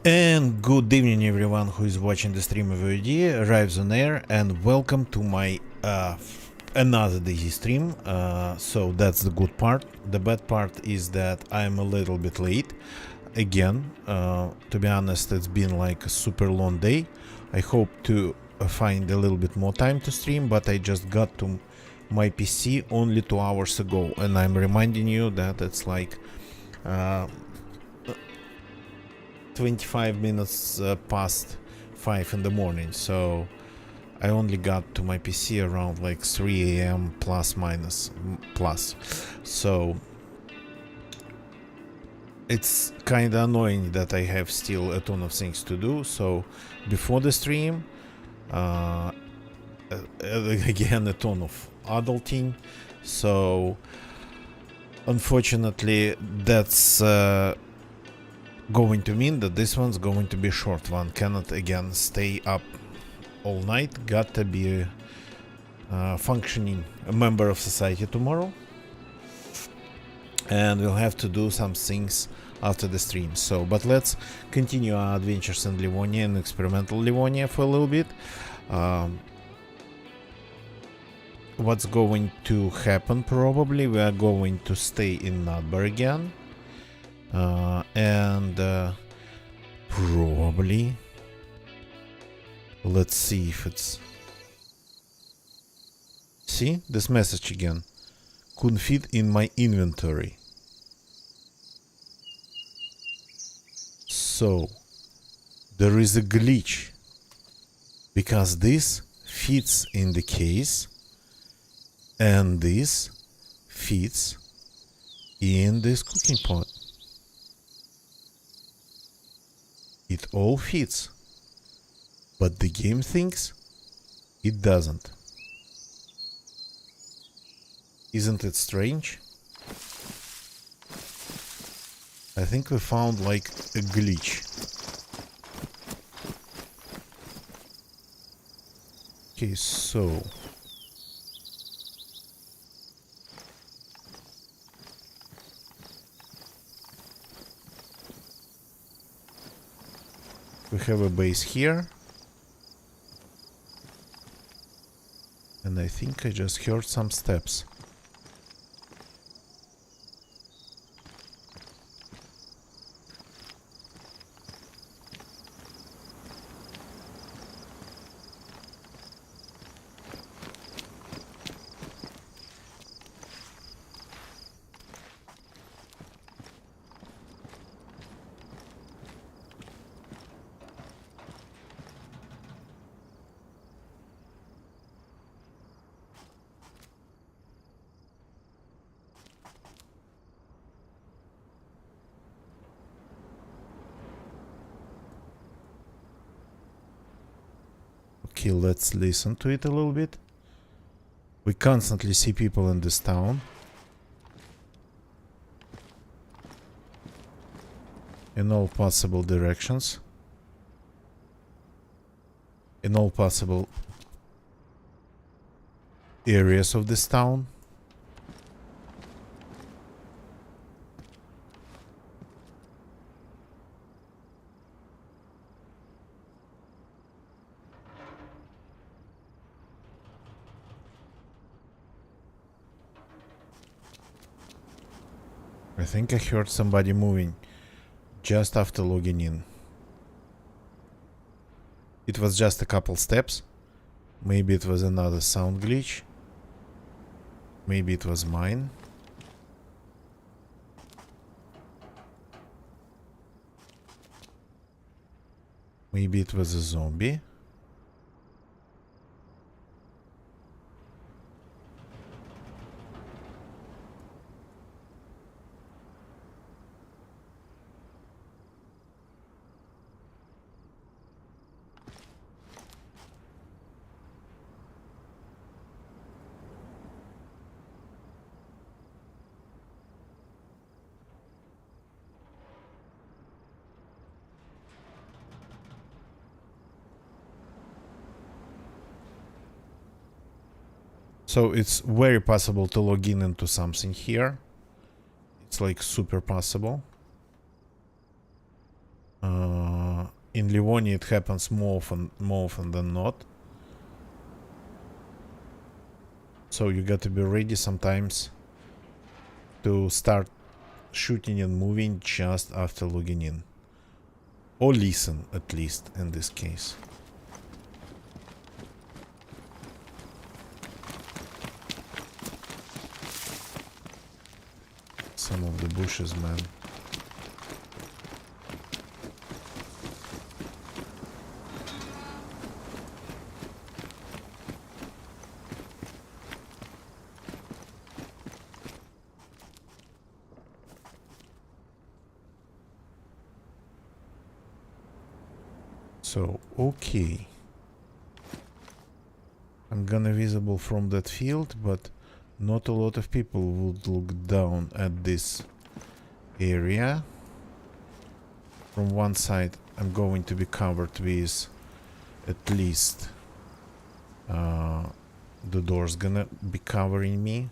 And good evening everyone who is watching the stream of VOD, arrives on air, and welcome to my another daisy stream. So that's the good part. The bad part is that I'm a little bit late again. To be honest, it's been like a super long day. I hope to find a little bit more time to stream, but I just got to my PC only 2 hours ago, and I'm reminding you that it's like 25 minutes past 5 in the morning, so I only got to my PC around like 3 a.m. plus minus plus, so it's kind of annoying that I have still a ton of things to do. So before the stream, again a ton of adulting, so unfortunately that's going to mean that this one's going to be a short one. Cannot again stay up all night. Got to be a functioning member of society tomorrow, and we'll have to do some things after the stream. So, but let's continue our adventures in Livonia and experimental Livonia for a little bit. What's going to happen? Probably we are going to stay in Nutbar again. And probably let's see if it's see this message again, couldn't fit in my inventory. So there is a glitch, because this fits in the case and this fits in this cooking pot. It all fits, but the game thinks it doesn't. Isn't it strange? I think we found like a glitch. Okay, so we have a base here, and I think I just heard some steps. Okay, let's listen to it a little bit. We constantly see people in this town, in all possible directions, in all possible areas of this town. I think I heard somebody moving just after logging in. It was just a couple steps. Maybe it was another sound glitch. Maybe it was mine. Maybe it was a zombie. So it's very possible to log in into something here. It's like super possible. in Livonia it happens more often than not. So you got to be ready sometimes to start shooting and moving just after logging in. Or listen, at least, in this case. Some of the bushes, man. So, okay. I'm gonna visible from that field, but not a lot of people would look down at this area. From one side, I'm going to be covered with at least the door's gonna be covering me.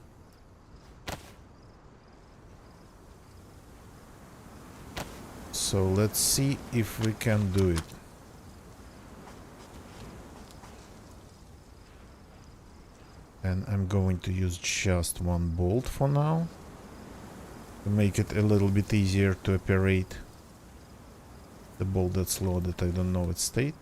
So let's see if we can do it. And I'm going to use just one bolt for now to make it a little bit easier to operate. The bolt that's loaded, I don't know its state.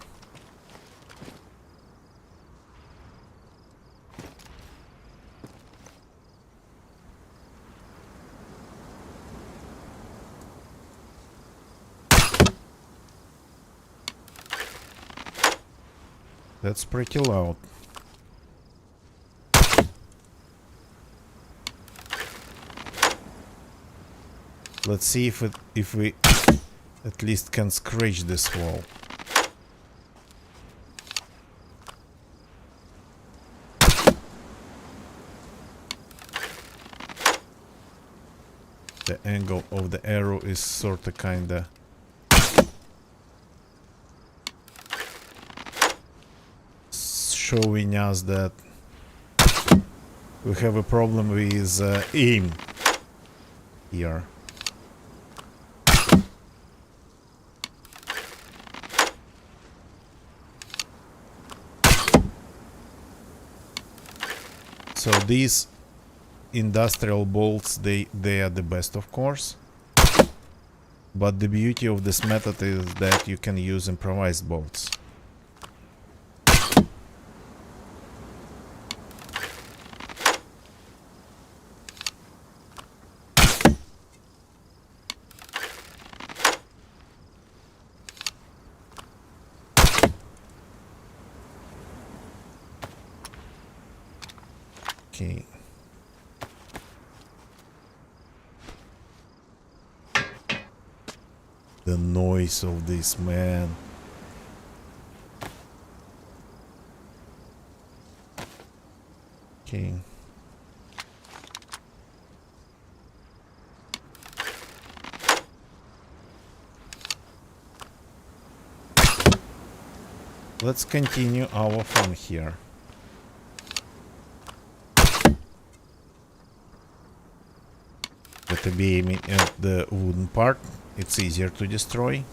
That's pretty loud. Let's see if we at least can scratch this wall. The angle of the arrow is sorta kinda showing us that we have a problem with aim here. So these industrial bolts, they are the best, of course. But the beauty of this method is that you can use improvised bolts. Okay. The noise of this, man. Okay. Let's continue our fun here. Got to be aiming at the wooden part. It's easier to destroy.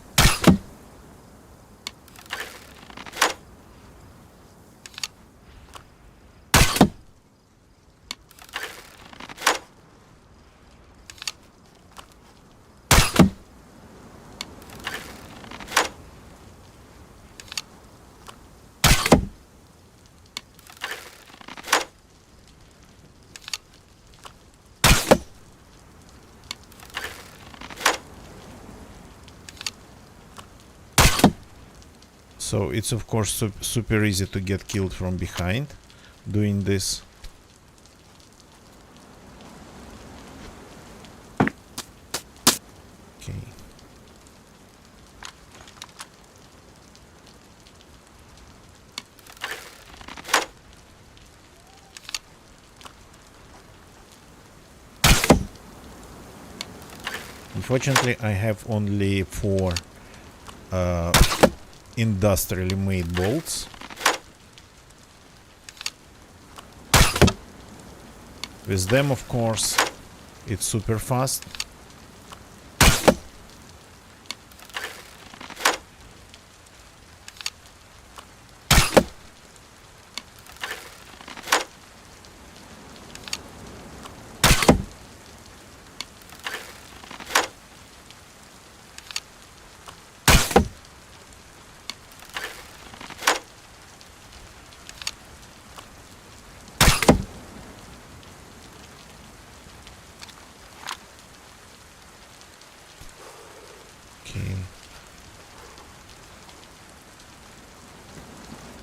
So it's of course super easy to get killed from behind doing this. Okay. Unfortunately, I have only 4 industrially made bolts. With them, of course, it's super fast. Okay.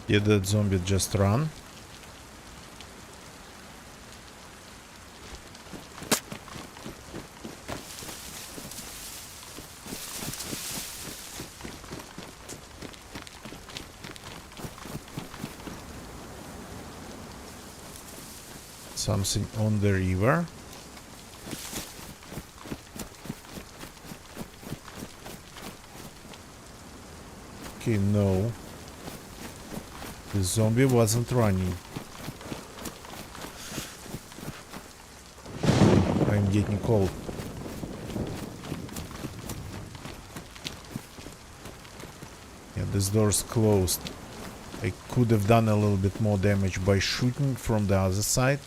Did that zombie just run? Something on the river. Okay, no. The zombie wasn't running. I'm getting cold. Yeah, this door's closed. I could have done a little bit more damage by shooting from the other side,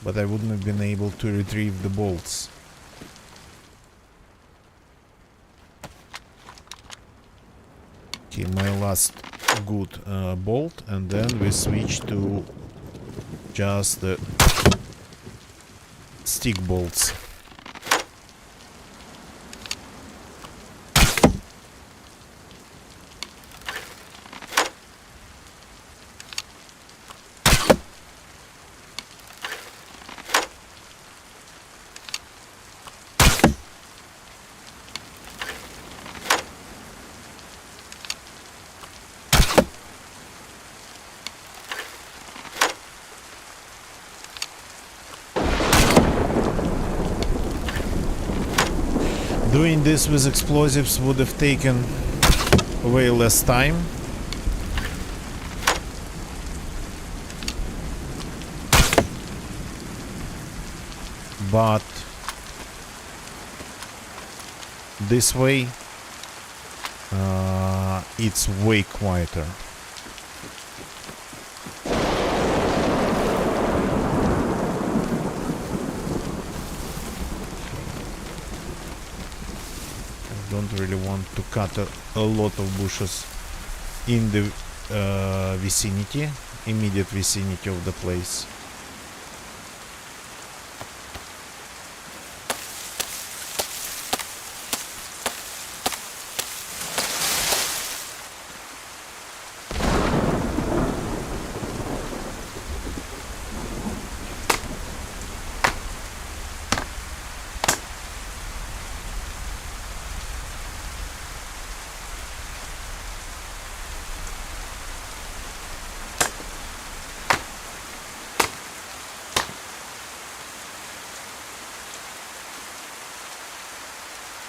but I wouldn't have been able to retrieve the bolts. Okay, my last good bolt, and then we switch to just the stick bolts. Doing this with explosives would have taken way less time. But this way it's way quieter. Don't really want to cut a lot of bushes in the immediate vicinity of the place.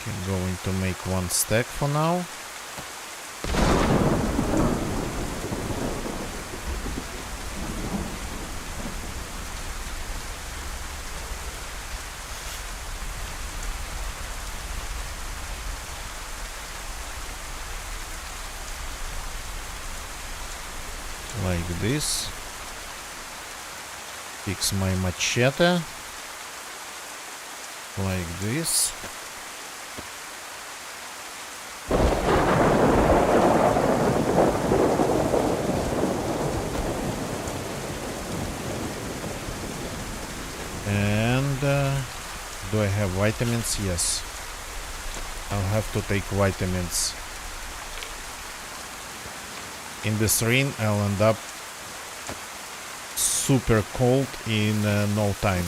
I'm going to make one stack for now. Like this. Fix my machete. Like this. And do I have vitamins? Yes. I'll have to take vitamins. In this rain, I'll end up super cold in no time.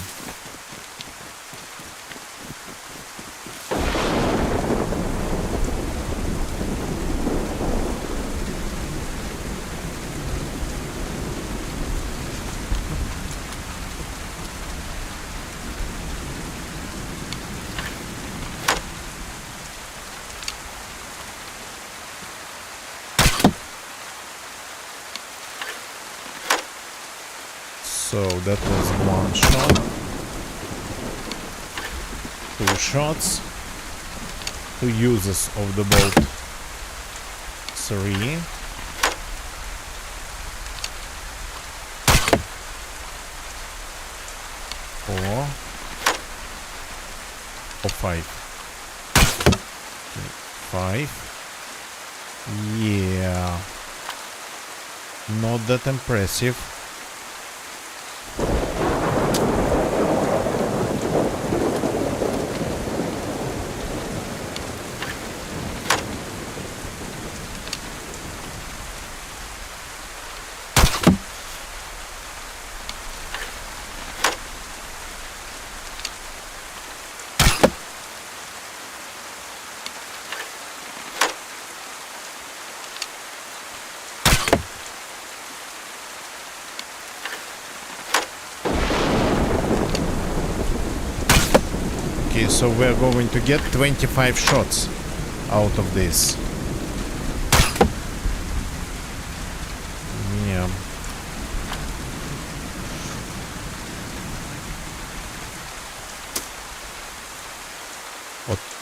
So that was one shot, 2 shots, 2 uses of the bolt, 3, 4, or 5. 5. Yeah, not that impressive. Okay, so we're going to get 25 shots out of this. Yeah.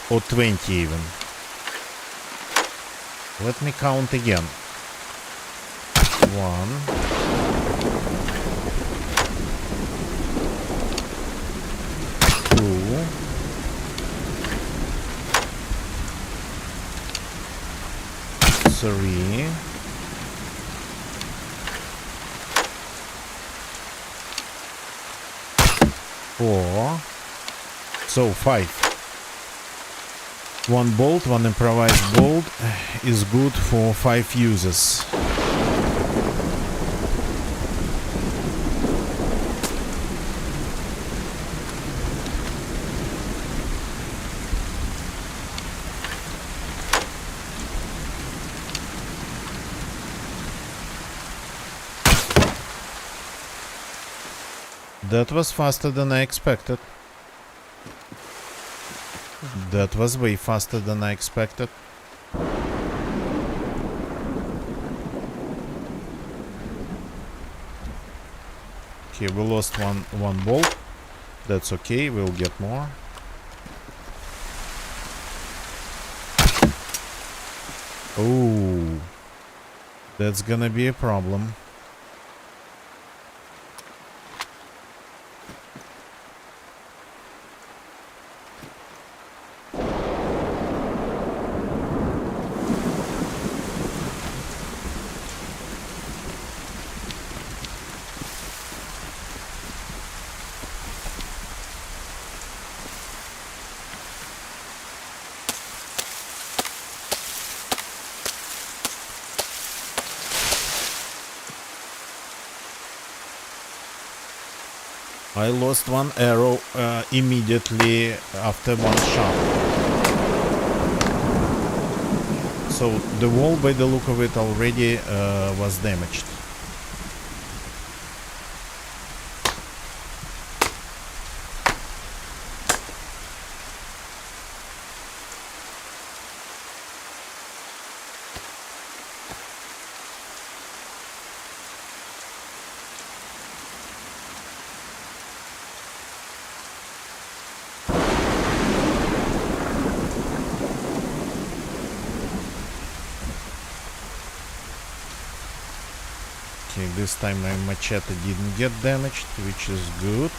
Or 20 even. Let me count again. 1, 2, 3, 4, so 5. One bolt, one improvised bolt is good for 5 uses. That was faster than I expected. That was way faster than I expected. Okay, we lost one bolt. That's okay, we'll get more. Oh, that's gonna be a problem. I lost one arrow immediately after one shot. So the wall, by the look of it, already was damaged. Okay, this time my machete didn't get damaged, which is good.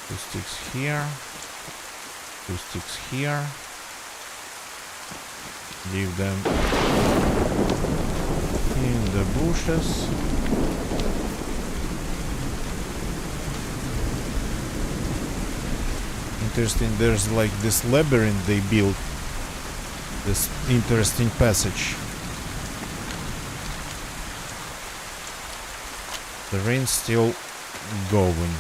Two sticks here. Two sticks here. Leave them in the bushes. Interesting, there's like this labyrinth they built. This interesting passage. The rain's still going.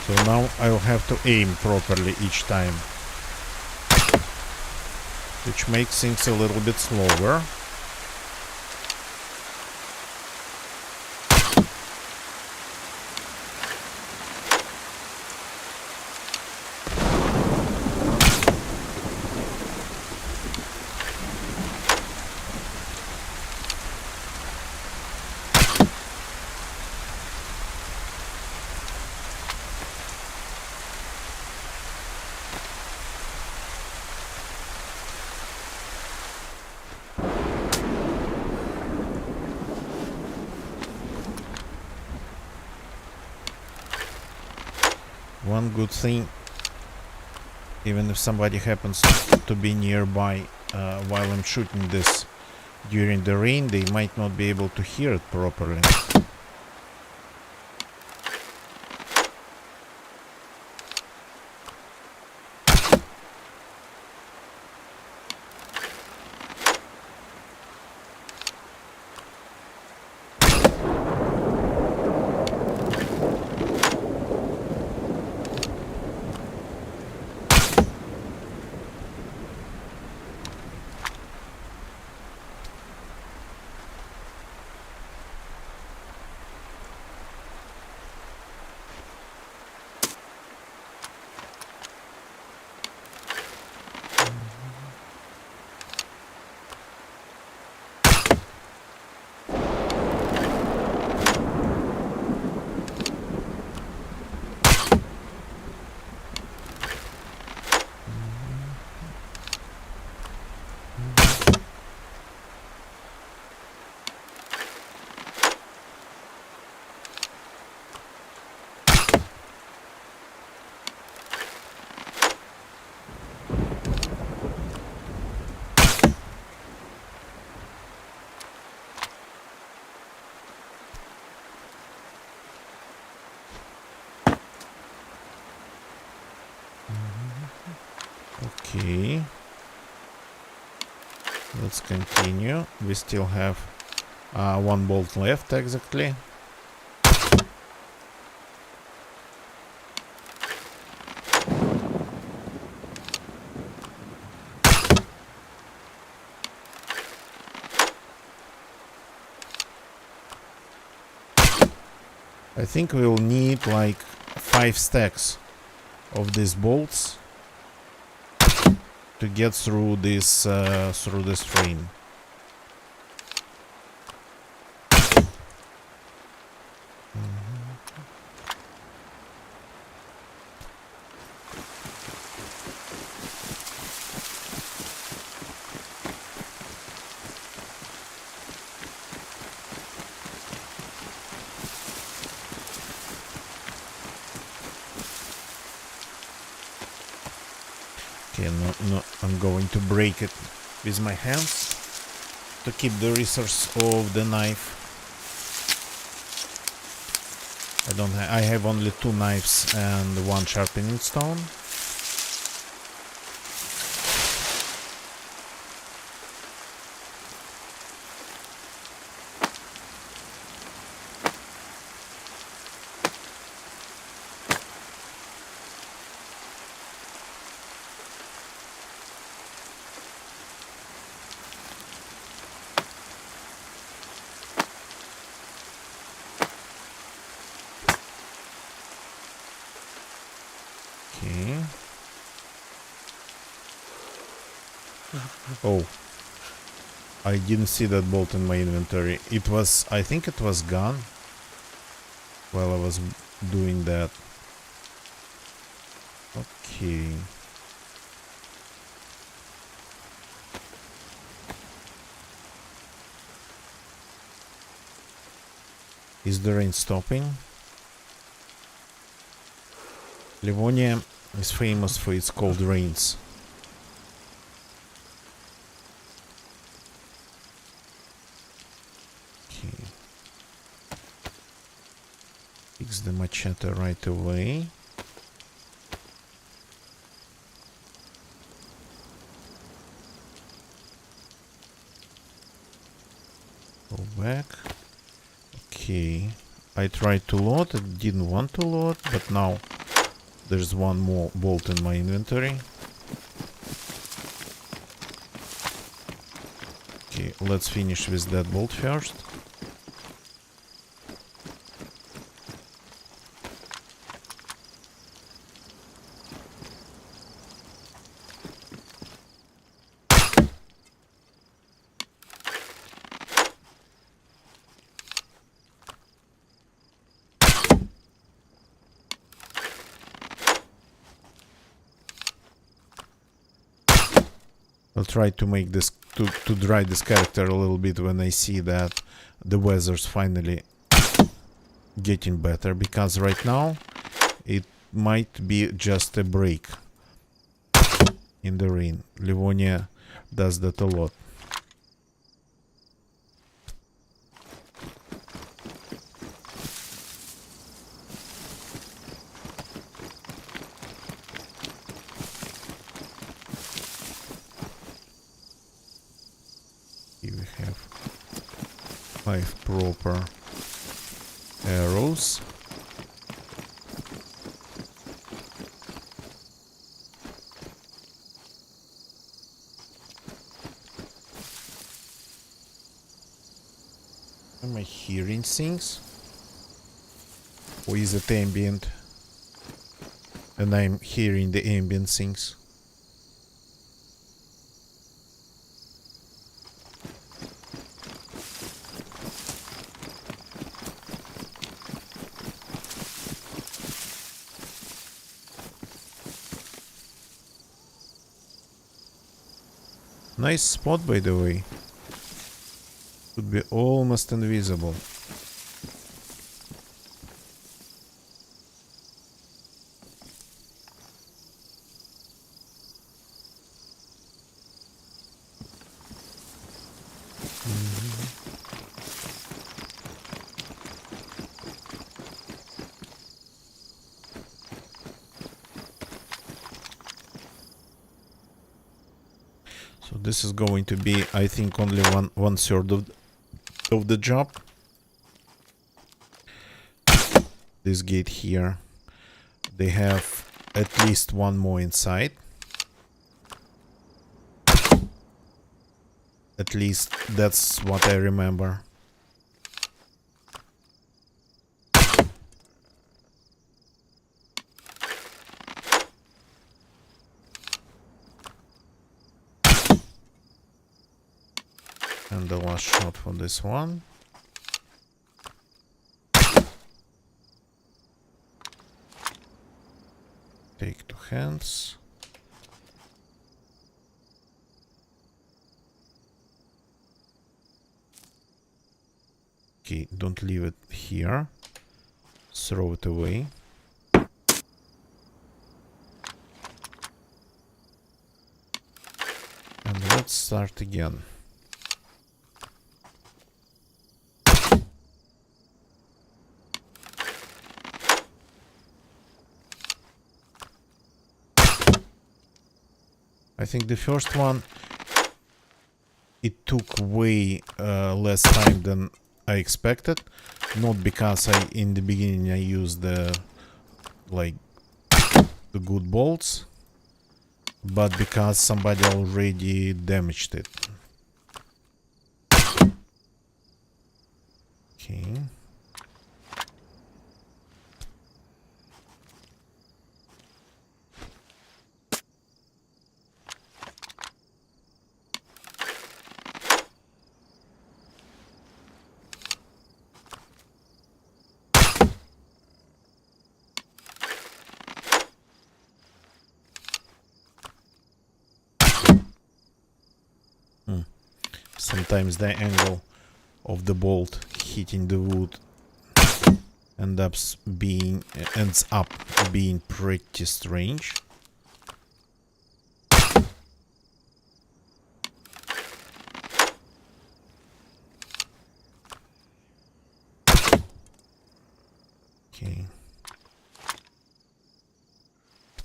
So now I'll have to aim properly each time, which makes things a little bit slower. One good thing, even if somebody happens to be nearby while I'm shooting this during the rain, they might not be able to hear it properly. Let's continue. We still have one bolt left exactly. I think we'll need like 5 stacks of these bolts to get through this frame. Okay, no, I'm going to break it with my hands to keep the resource of the knife. I have only 2 knives and 1 sharpening stone. Okay. Oh, I didn't see that bolt in my inventory. I think it was gone while I was doing that. Okay. Is the rain stopping? Livonia is famous for its cold rains. Okay. Fix the machete right away. Go back. Okay. I tried to load, it didn't want to load, but now there's one more bolt in my inventory. Okay, let's finish with that bolt first. I'll try to make this to dry this character a little bit when I see that the weather's finally getting better, because right now it might be just a break in the rain. Livonia does that a lot. Here we have 5 proper arrows. Am I hearing things? Or is it ambient? And I'm hearing the ambient things. Nice spot, by the way. Could be almost invisible. So this is going to be, I think, only one third of the job. This gate here, they have at least one more inside. At least that's what I remember. And the last shot for this one. Take 2 hands. Okay, don't leave it here. Throw it away. And let's start again. I think the first one, it took way less time than I expected. Not because in the beginning I used the good bolts, but because somebody already damaged it. Okay. Sometimes the angle of the bolt hitting the wood ends up being pretty strange. Okay.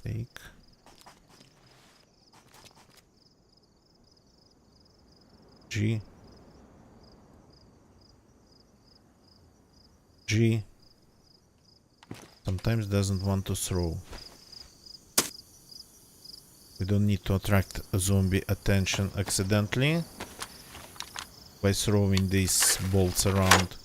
Take. G. Sometimes doesn't want to throw. We don't need to attract a zombie attention accidentally by throwing these bolts around.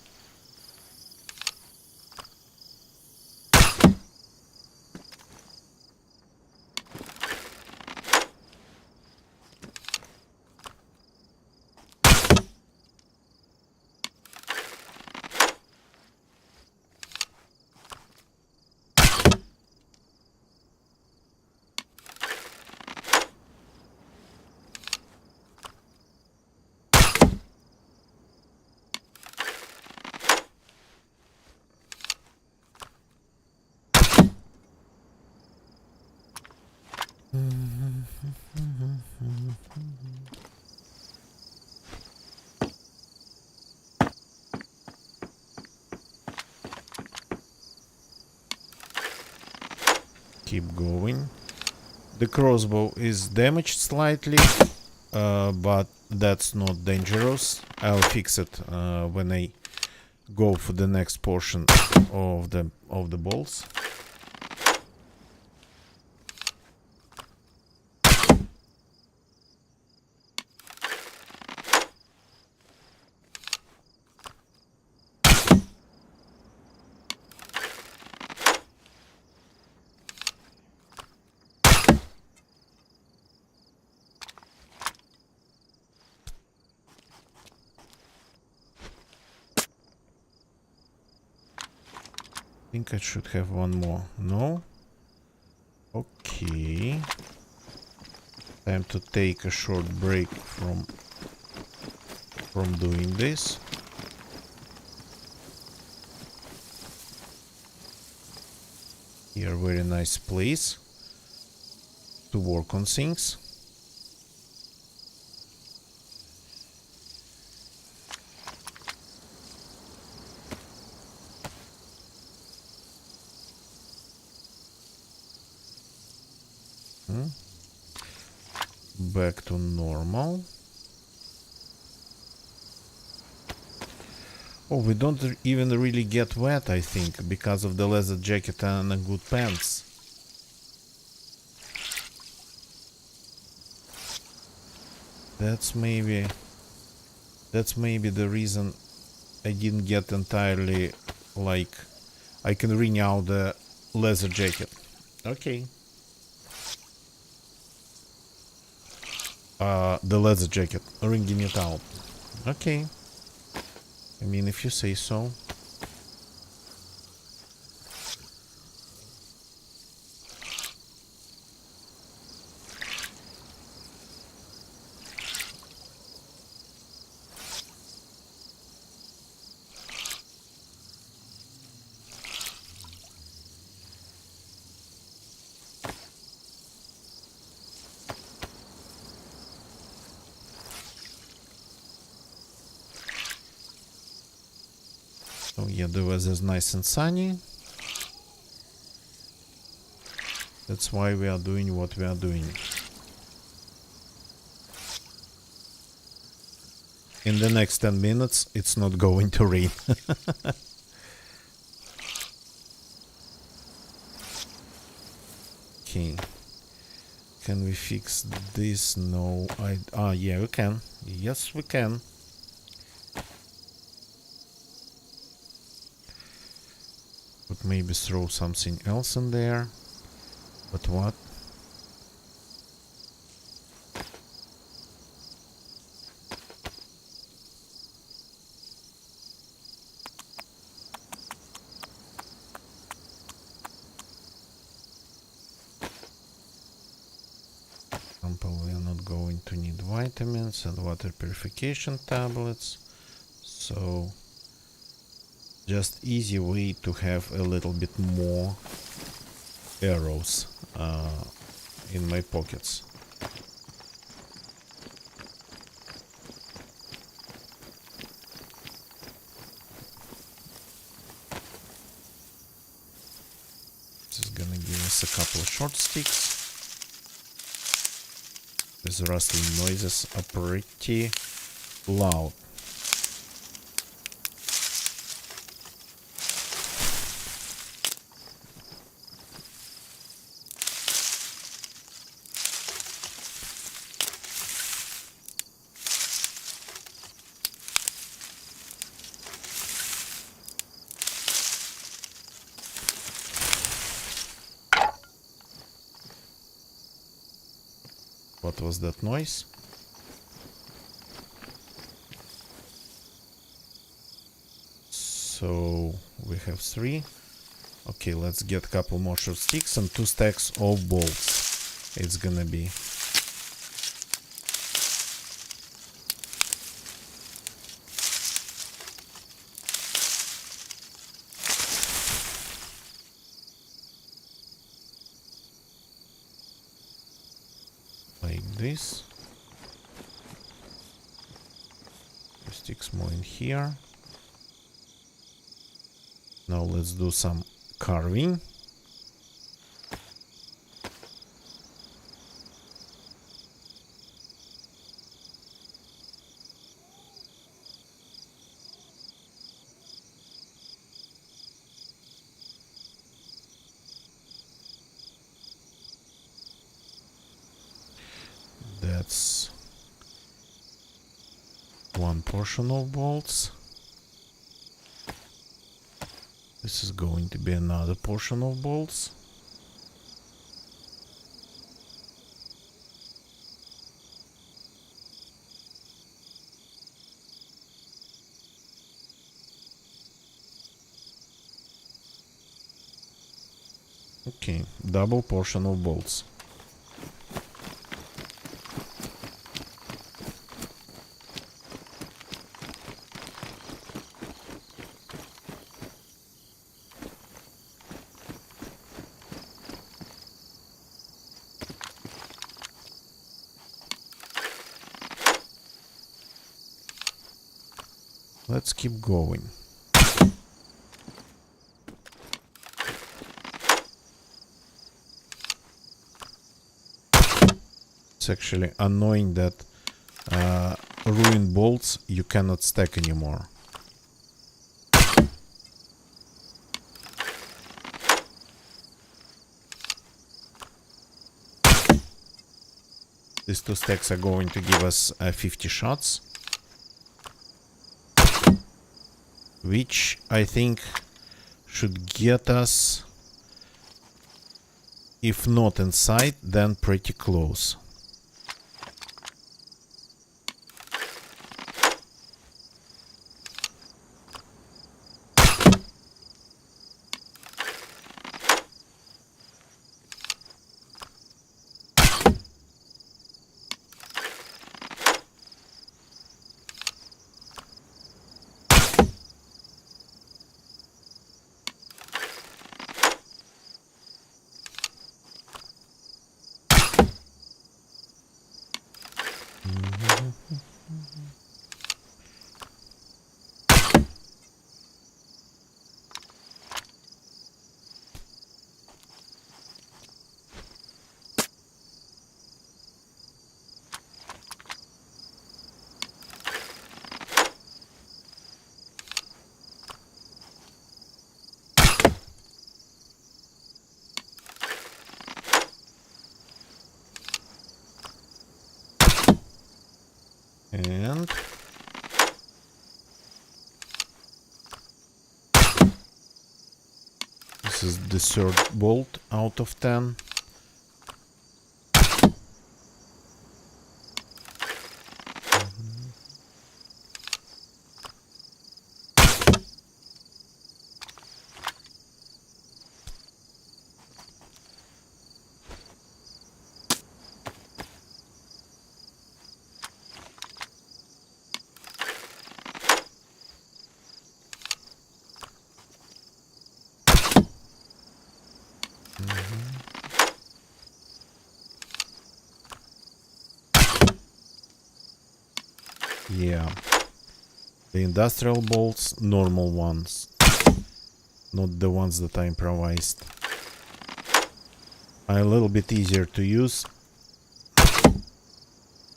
Keep going. The crossbow is damaged slightly, but that's not dangerous. I'll fix it when I go for the next portion of the bolts. I think I should have one more. No? Okay. Time to take a short break from doing this. Here, very nice place to work on things. back to normal. Oh, we don't even really get wet, I think, because of the leather jacket and the good pants. That's maybe the reason I didn't get entirely, like, I can renew the leather jacket. Okay. The leather jacket, wringing it out. Okay. I mean, if you say so. So yeah, the weather's nice and sunny. That's why we are doing what we are doing. In the next 10 minutes, it's not going to rain. Okay. Can we fix this? No, yeah, we can. Yes, we can. But maybe throw something else in there. But what? We are not going to need vitamins and water purification tablets, so just easy way to have a little bit more arrows in my pockets. This is gonna give us a couple of short sticks. These rustling noises are pretty loud. What was that noise? So we have 3. Okay, let's get a couple more short sticks and 2 stacks of bolts. It's gonna be. Like this. 2 sticks more in here. Now let's do some carving. That's 1 portion of bolts. This is going to be another portion of bolts. Okay, double portion of bolts. Let's keep going. It's actually annoying that ruined bolts you cannot stack anymore. These 2 stacks are going to give us 50 shots, which I think should get us, if not inside, then pretty close. And this is the 3rd bolt out of 10. Yeah, the industrial bolts, normal ones, not the ones that I improvised, are a little bit easier to use.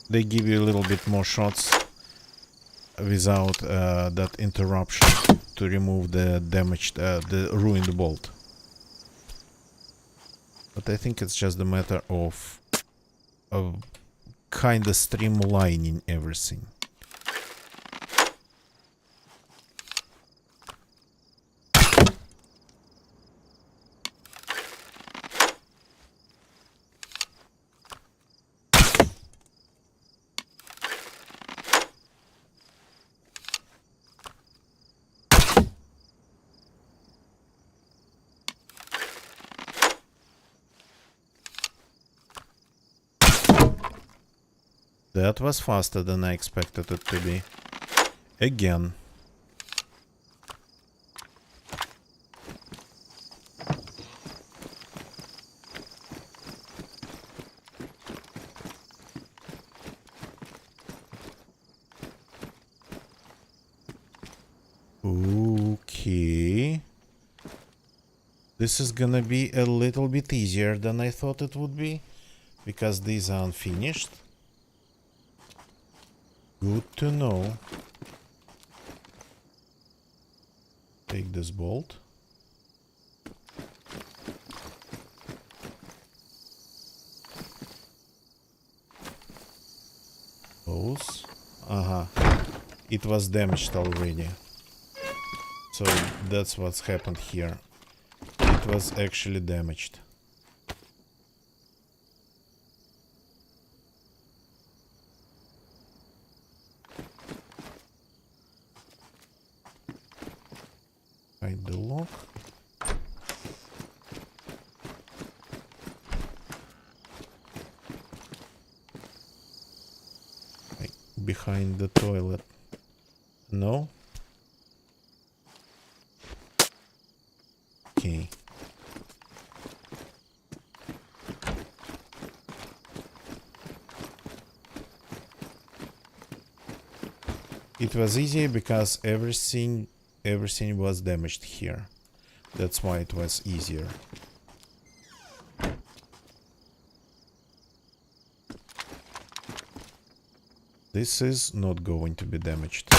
They give you a little bit more shots without that interruption to remove the damaged, the ruined bolt. But I think it's just a matter of kind of streamlining everything. That was faster than I expected it to be. Again. Okay. This is gonna be a little bit easier than I thought it would be, because these are unfinished. Good to know. Take this bolt. Close. It was damaged already. So that's what's happened here. It was actually damaged. Hide the lock. Behind the toilet. No? Okay. It was easy because everything was damaged here. That's why it was easier. This is not going to be damaged.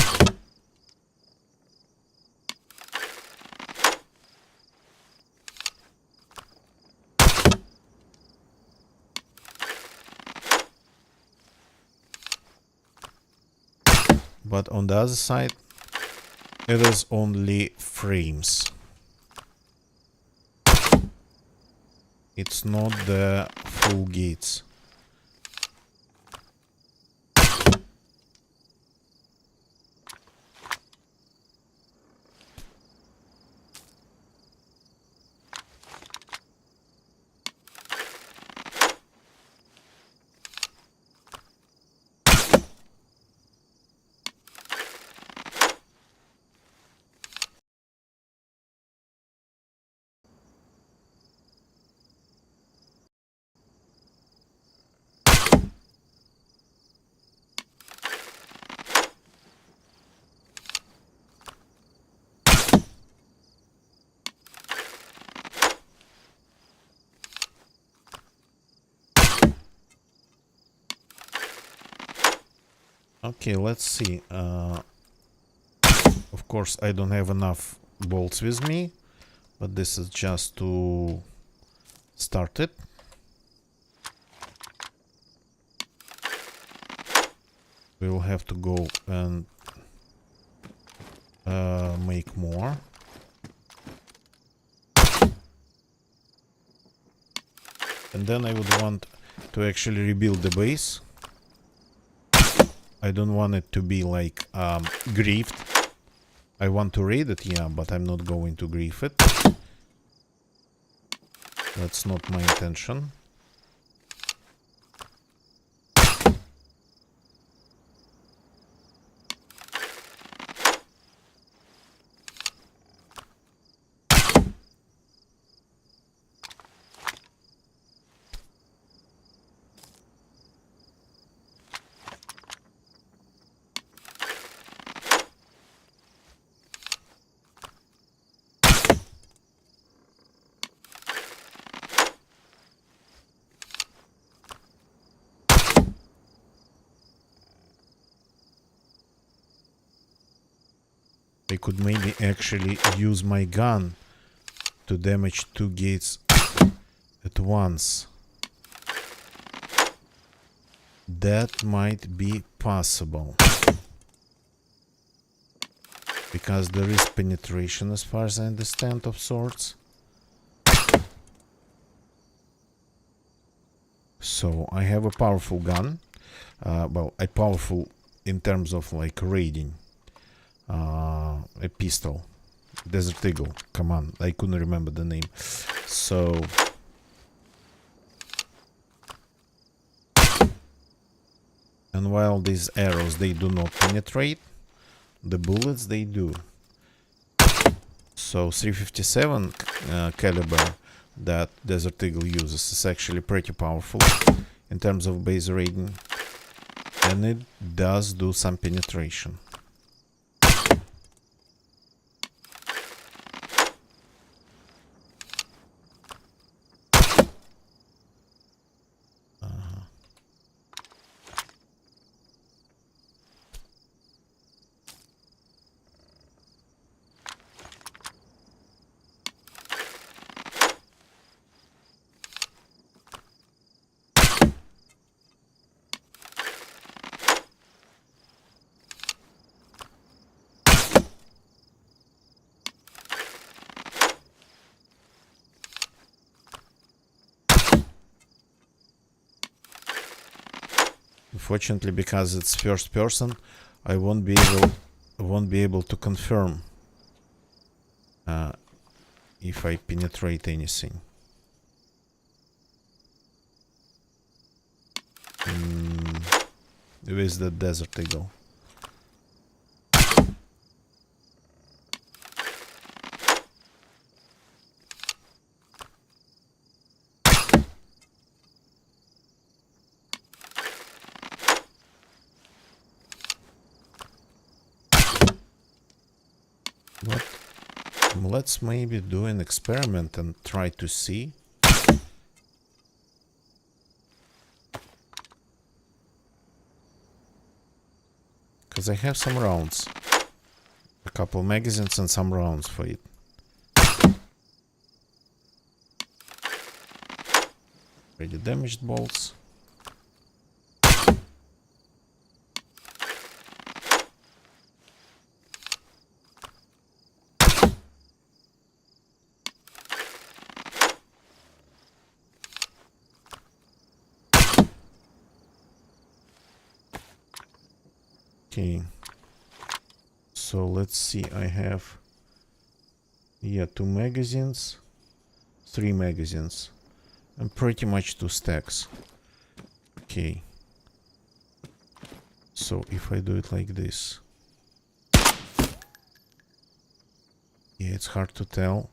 But on the other side, it is only frames. It's not the full gates. Okay, let's see. Of course, I don't have enough bolts with me, but this is just to start it. We will have to go and make more. And then I would want to actually rebuild the base. I don't want it to be like griefed. I want to raid it, yeah, but I'm not going to grief it. That's not my intention. I could maybe actually use my gun to damage 2 gates at once. That might be possible. Because there is penetration, as far as I understand, of sorts. So I have a powerful gun. Well, a powerful in terms of like raiding. A pistol. Desert Eagle. Come on, I couldn't remember the name. So and while these arrows, they do not penetrate, the bullets they do. So 357 caliber that Desert Eagle uses is actually pretty powerful in terms of base raiding, and it does do some penetration. Unfortunately, because it's first person, I won't be able to confirm if I penetrate anything. Where is the Desert Eagle? But let's maybe do an experiment and try to see. Because I have some rounds. A couple magazines and some rounds for it. Already damaged bolts. Okay, so let's see, I have, yeah, 2 magazines, 3 magazines, and pretty much 2 stacks. Okay, so if I do it like this, yeah, it's hard to tell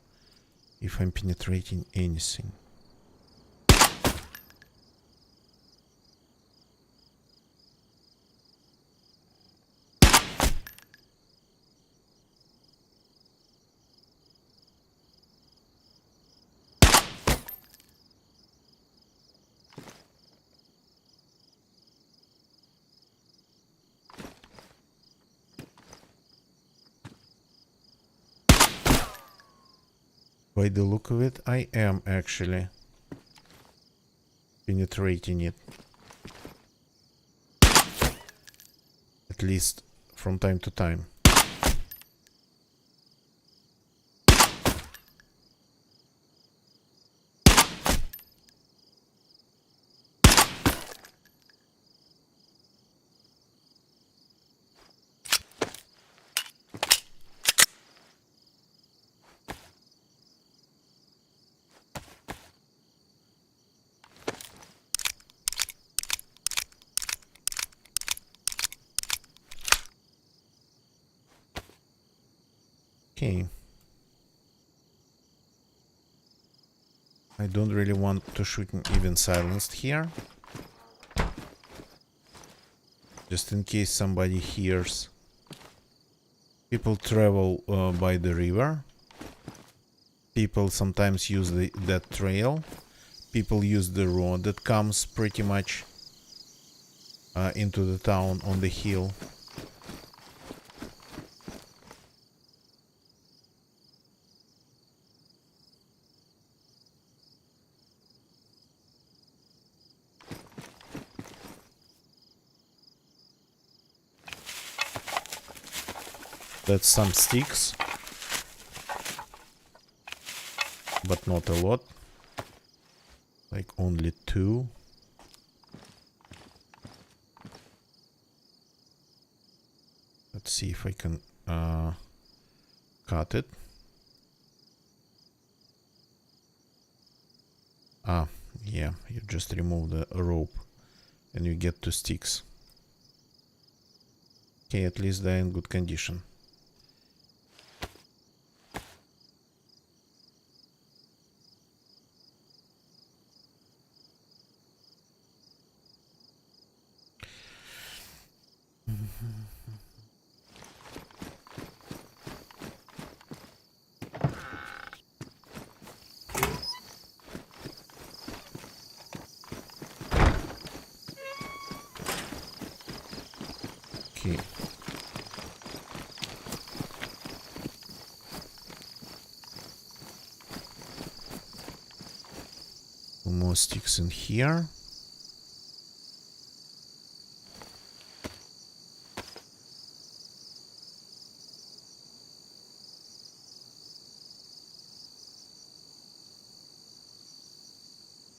if I'm penetrating anything. By the look of it, I am actually penetrating it. At least from time to time. Okay. I don't really want to shoot even silenced here. Just in case somebody hears. People travel by the river. People sometimes use that trail. People use the road that comes pretty much into the town on the hill. That's some sticks, but not a lot, like only 2. Let's see if I can cut it. Ah, yeah, you just remove the rope and you get 2 sticks. Okay, at least they're in good condition. Okay. More sticks in here.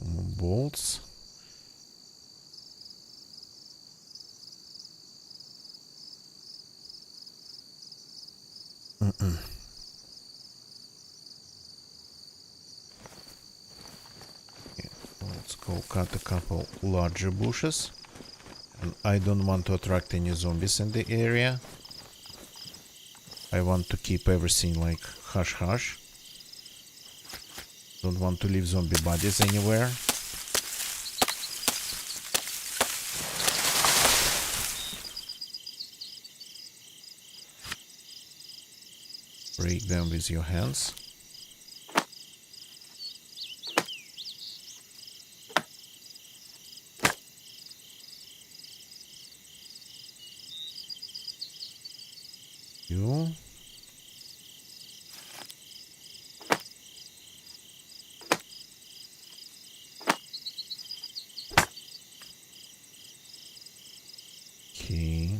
More bolts. Let's go cut a couple larger bushes. And I don't want to attract any zombies in the area. I want to keep everything like hush hush. Don't want to leave zombie bodies anywhere. Break them with your hands. You. Okay.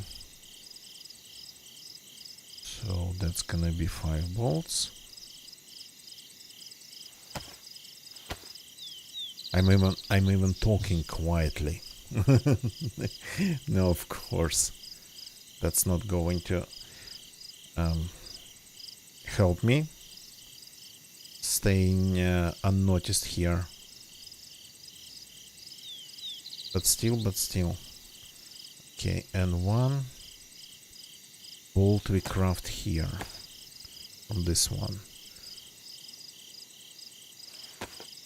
So that's gonna be 5 bolts. I'm even talking quietly. No, of course. That's not going to help me staying unnoticed here. But still. Okay, and 1 bolt we craft here from this one.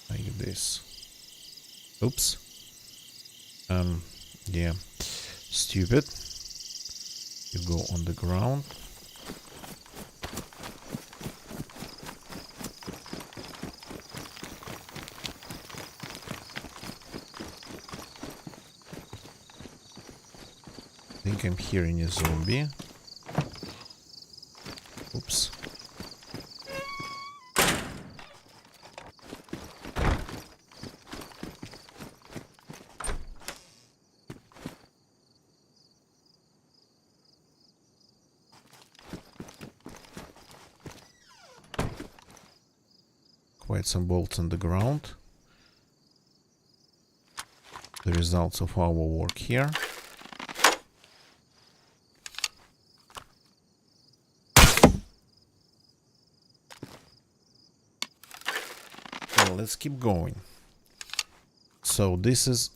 Like this. Oops. Yeah. Stupid. You go on the ground. I think I'm hearing a zombie. Oops. Quite some bolts on the ground. The results of our work here. Well, let's keep going. So this is,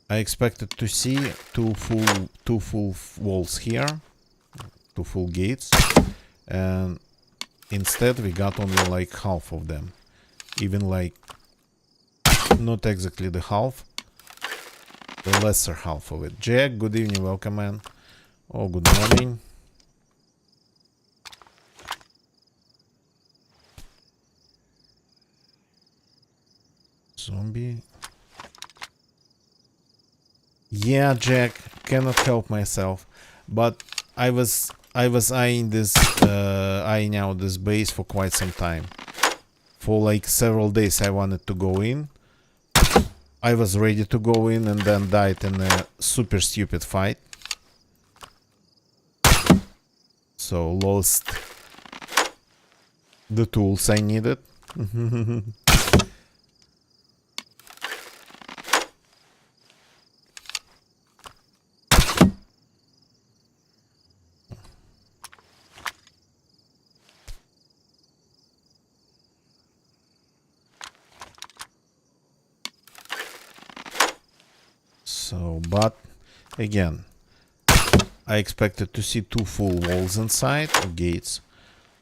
I expected to see two full walls here, 2 full gates, and instead we got only like half of them. Even like not exactly the half, the lesser half of it. Jack, good evening, welcome, man. Oh, good morning. Zombie. Yeah, Jack, cannot help myself. But I was eyeing out this base for quite some time. For like several days I wanted to go in. I was ready to go in and then died in a super stupid fight. So lost the tools I needed. So, but again, I expected to see 2 full walls inside, or gates,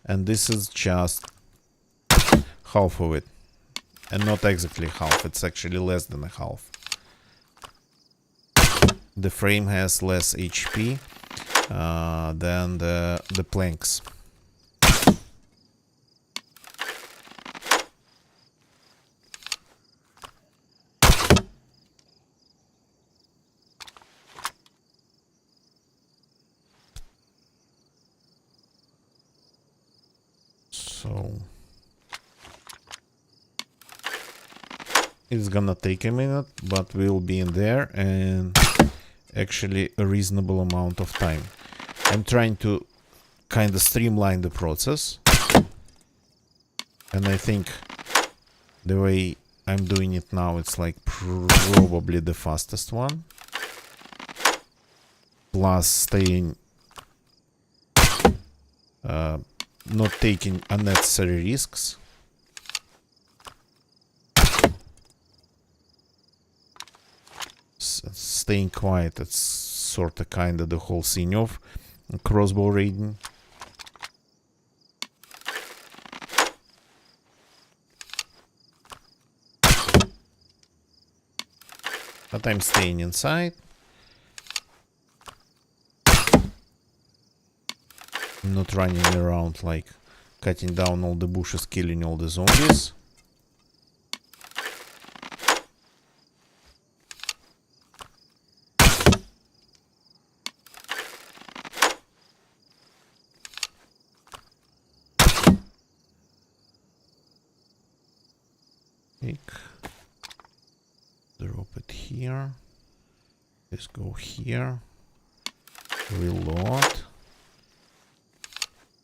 and this is just half of it. And not exactly half, it's actually less than a half. The frame has less HP than the planks. So it's gonna take a minute, but we'll be in there and actually a reasonable amount of time. I'm trying to kind of streamline the process, and I think the way I'm doing it now, it's like probably the fastest one. Plus staying not taking unnecessary risks. Staying quiet, it's sort of kind of the whole thing of crossbow raiding. But I'm staying inside. I'm not running around like cutting down all the bushes, killing all the zombies. take. Drop it here. Let's go here. Reload.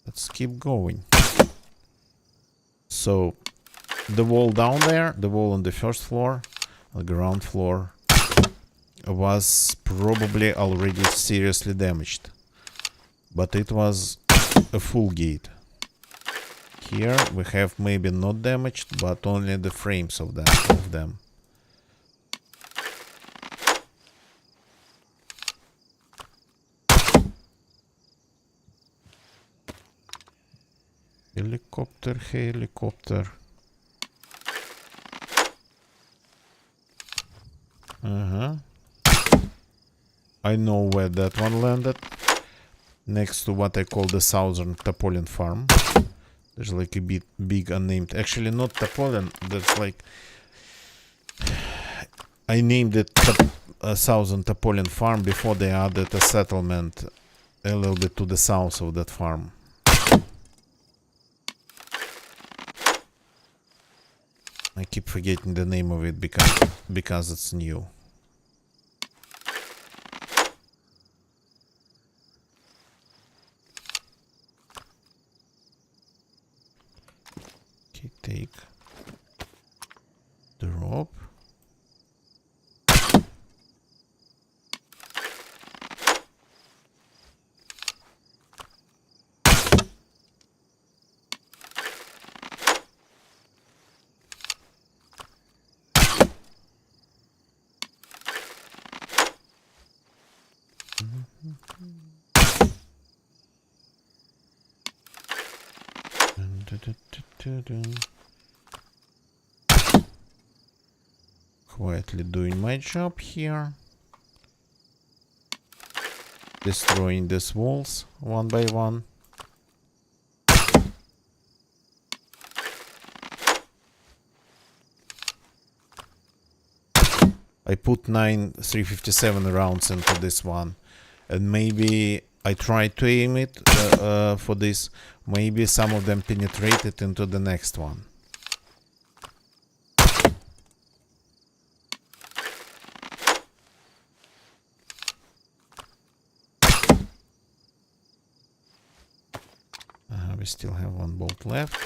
Let's keep going. So, the wall down there, the wall on the first floor, the ground floor, was probably already seriously damaged. But it was a full gate. Here we have maybe not damaged, but only the frames of them. Helicopter, helicopter. I know where that one landed. Next to what I call the Southern Topolin farm. There's like a big unnamed... Actually, not Topolin. That's like... I named it Southern Topolin farm before they added a settlement a little bit to the south of that farm. I keep forgetting the name of it because it's new. Okay, take. Drop. Quietly doing my job here. Destroying these walls one by one. I put 9 357 rounds into this one, and maybe I tried to aim it for this. Maybe some of them penetrated into the next one. We still have one bolt left.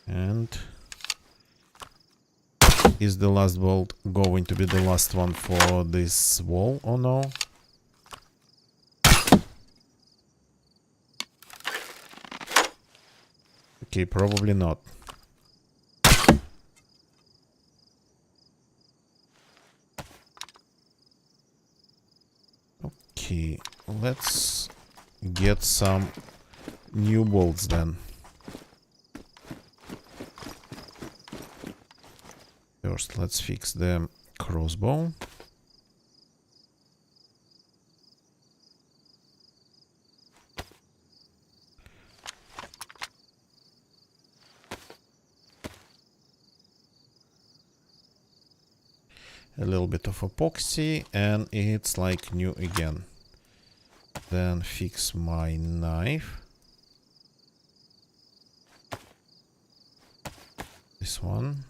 And is the last bolt going to be the last one for this wall or no? Okay, probably not. Okay, let's get some new bolts then. First, let's fix the crossbow. A little bit of epoxy and it's like new again. Then fix my knife. This one.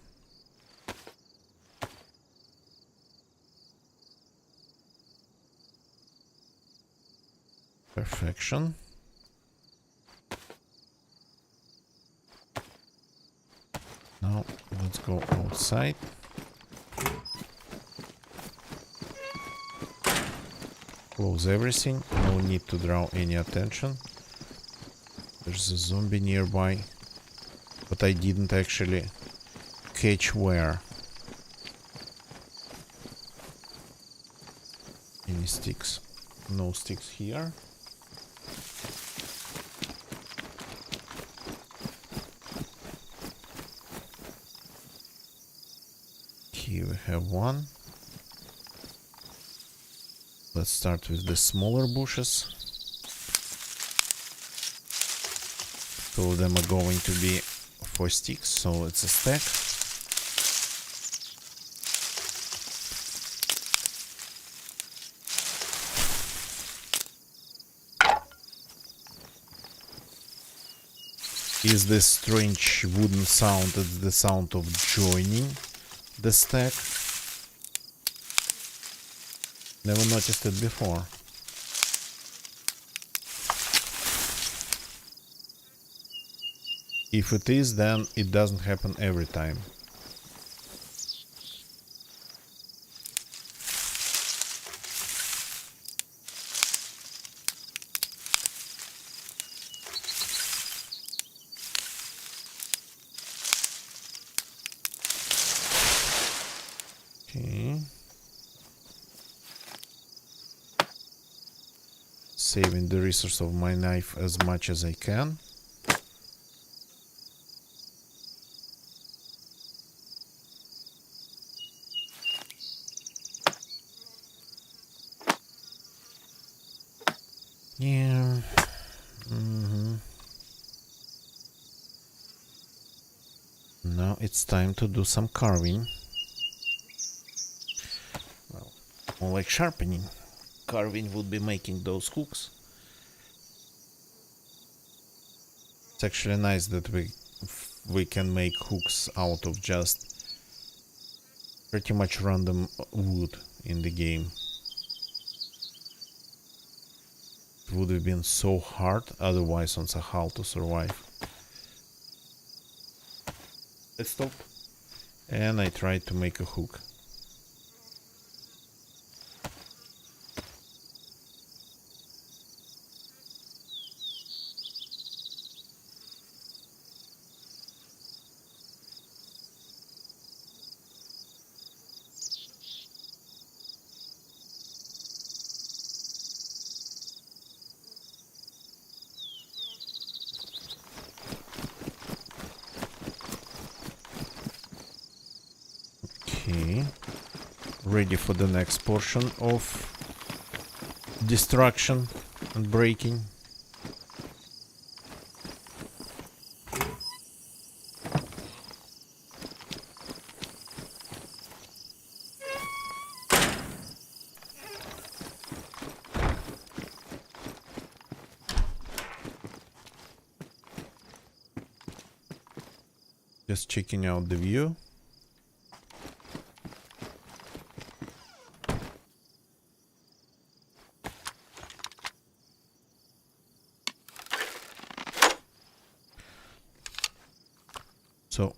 Perfection. Now let's go outside. Close everything. No need to draw any attention. There's a zombie nearby, but I didn't actually catch where. Any sticks? No sticks here. Here we have one. Let's start with the smaller bushes. Two of them are going to be 4 sticks, so it's a stack. Is this strange wooden sound? It's the sound of joining the stack. Never noticed it before. If it is, then it doesn't happen every time. Okay. Saving the resource of my knife as much as I can. Yeah. Now it's time to do some carving. Well, more like sharpening. Carving would be making those hooks. It's actually nice that we can make hooks out of just pretty much random wood in the game. It would have been so hard otherwise on Sahal to survive. Let's stop. And I tried to make a hook. Okay, ready for the next portion of destruction and breaking. Just checking out the view. So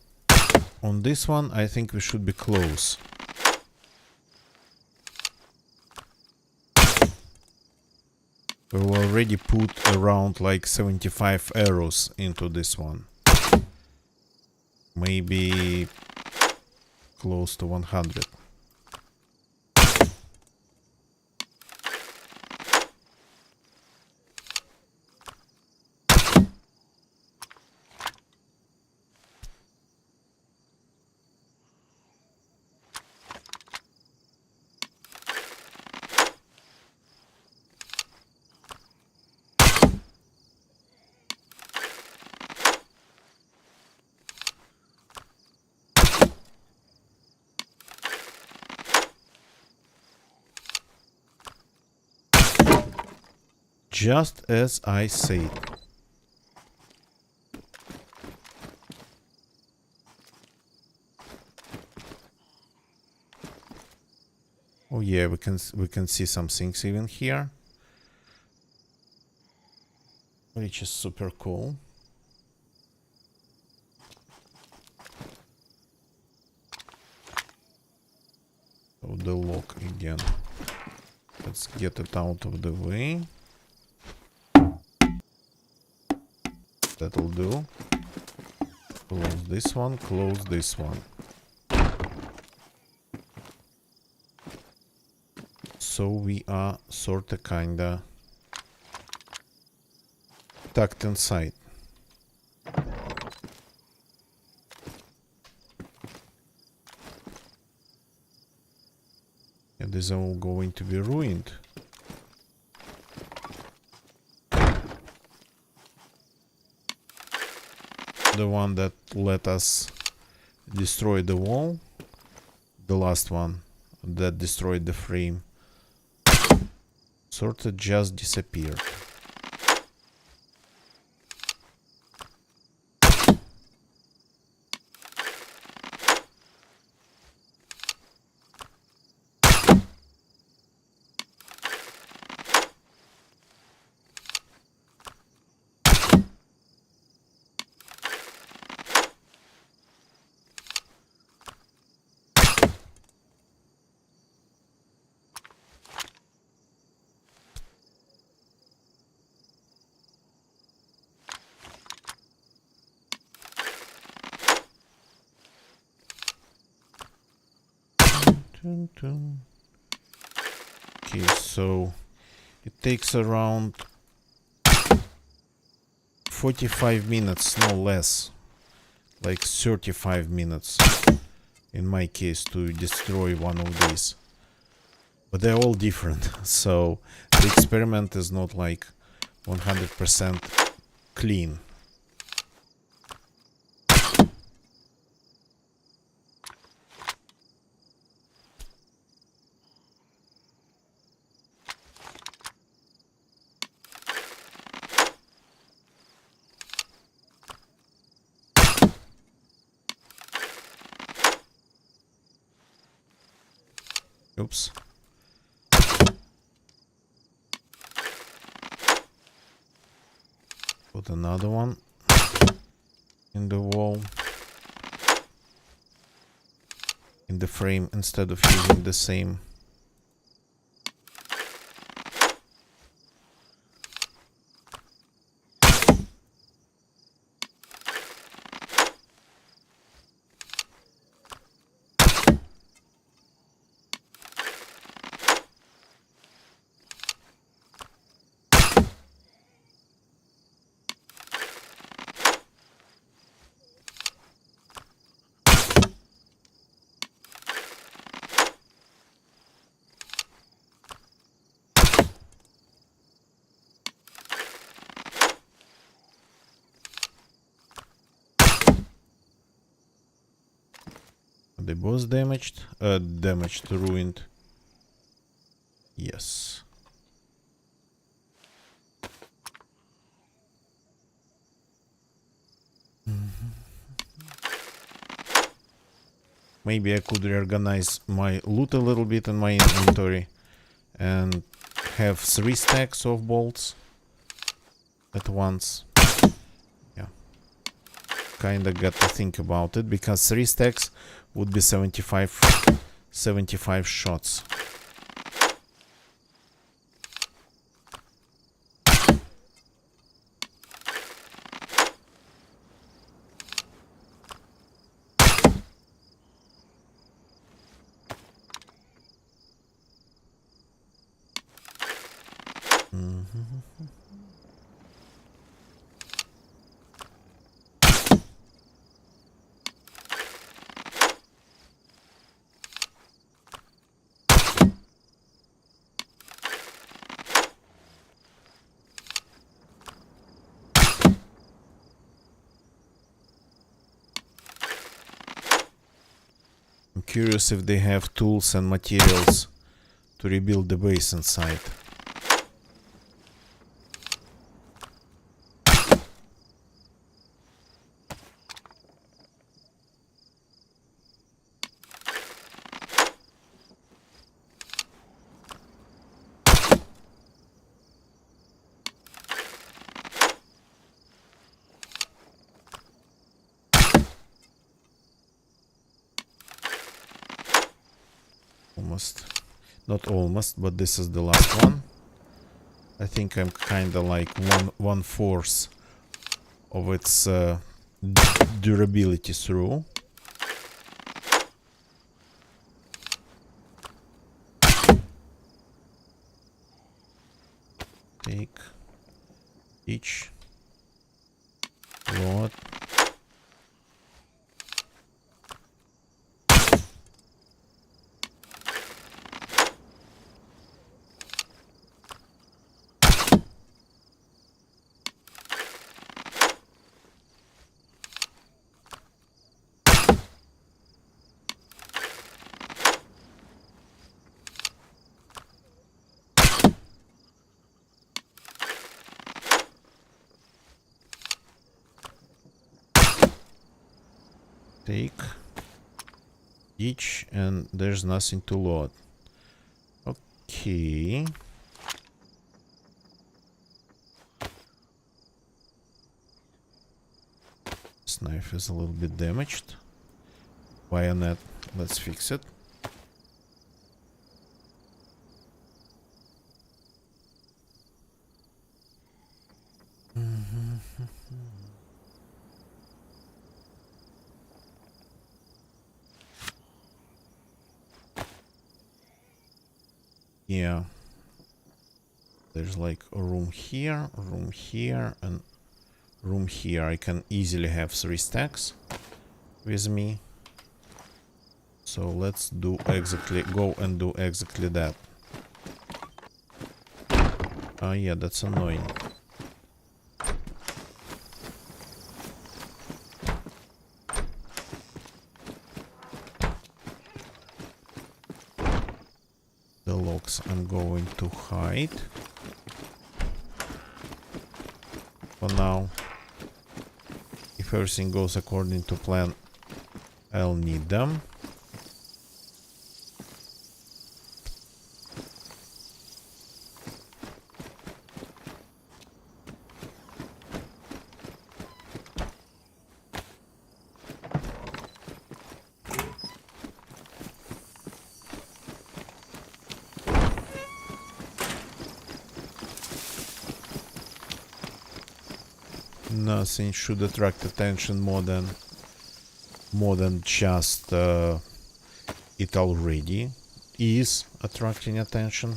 on this one, I think we should be close. We already put around like 75 arrows into this one. Maybe close to 100. Just as I said. Oh yeah, we can see some things even here, which is super cool. So the lock again. Let's get it out of the way. That'll do. Close this one, close this one. So we are sorta kinda tucked inside. And these are all going to be ruined. the one that let us destroy the wall, the last one that destroyed the frame, sort of just disappeared. Okay, so it takes around 45 minutes, no less, like 35 minutes in my case, to destroy one of these. But they're all different, so the experiment is not like 100% clean. Oops. Put another one in the wall, in the frame, instead of using the same. Are they both damaged? Ruined. Yes. Maybe I could reorganize my loot a little bit in my inventory and have 3 stacks of bolts at once. Yeah. Kinda got to think about it, because 3 stacks would be 75 shots. I'm curious if they have tools and materials to rebuild the base inside. Almost. Not almost, but this is the last one. I think I'm kinda like one-fourth of its durability through. Take each lot. Take each, and there's nothing to load. Okay. This knife is a little bit damaged. Bayonet, let's fix it. Yeah. There's like a room here, and room here. I can easily have 3 stacks with me. So let's do exactly, go and do exactly that. Oh yeah, that's annoying. The logs I'm going to hide for now. If everything goes according to plan, I'll need them. Nothing should attract attention more than just it already is attracting attention.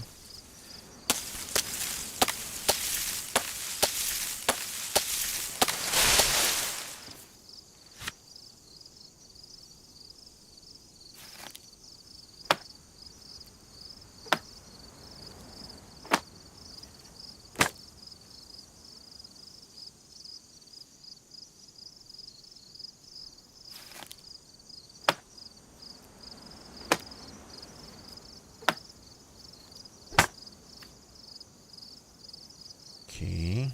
Okay.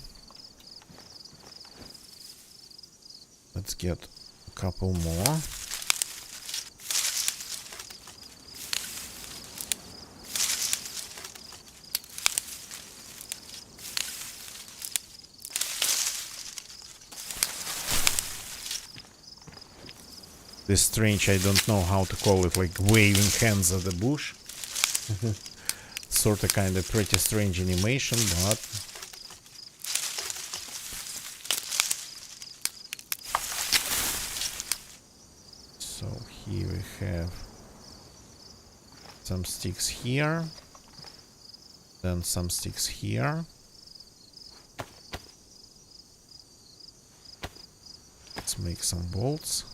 Let's get a couple more. This strange, I don't know how to call it, like waving hands at the bush. Sort of kind of pretty strange animation, but so here we have some sticks here, then some sticks here. Let's make some bolts.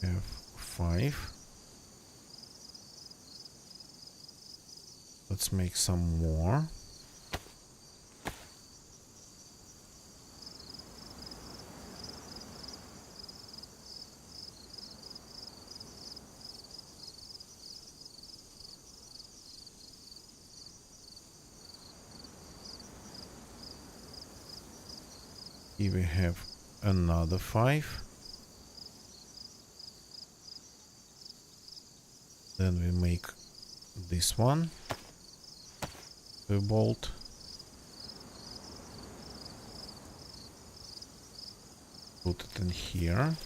Have 5. Let's make some more. Here we have another 5. Then we make this one, the bolt. Put it in here.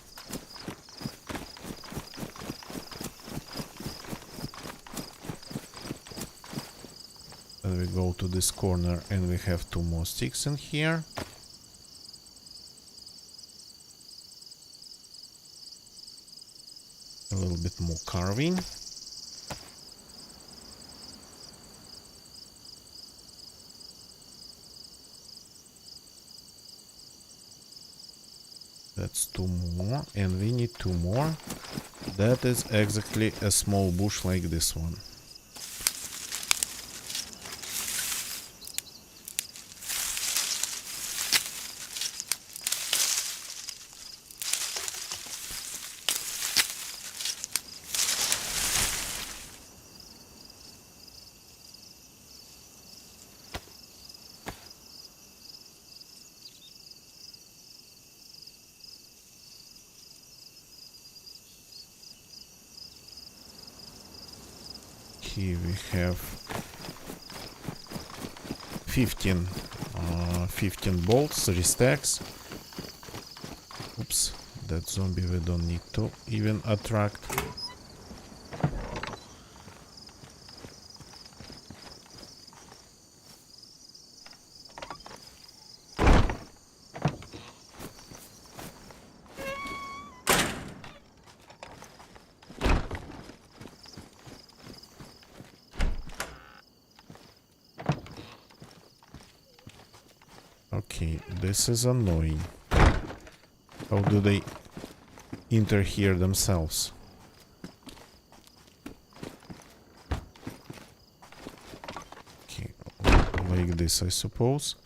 Then we go to this corner and we have 2 more sticks in here. A little bit more carving. That's 2 more, and we need 2 more. That is exactly a small bush like this one. Here we have 15 bolts, 3 stacks. Oops, that zombie we don't need to even attract. Okay, this is annoying. How do they enter here themselves? Okay, like this, I suppose.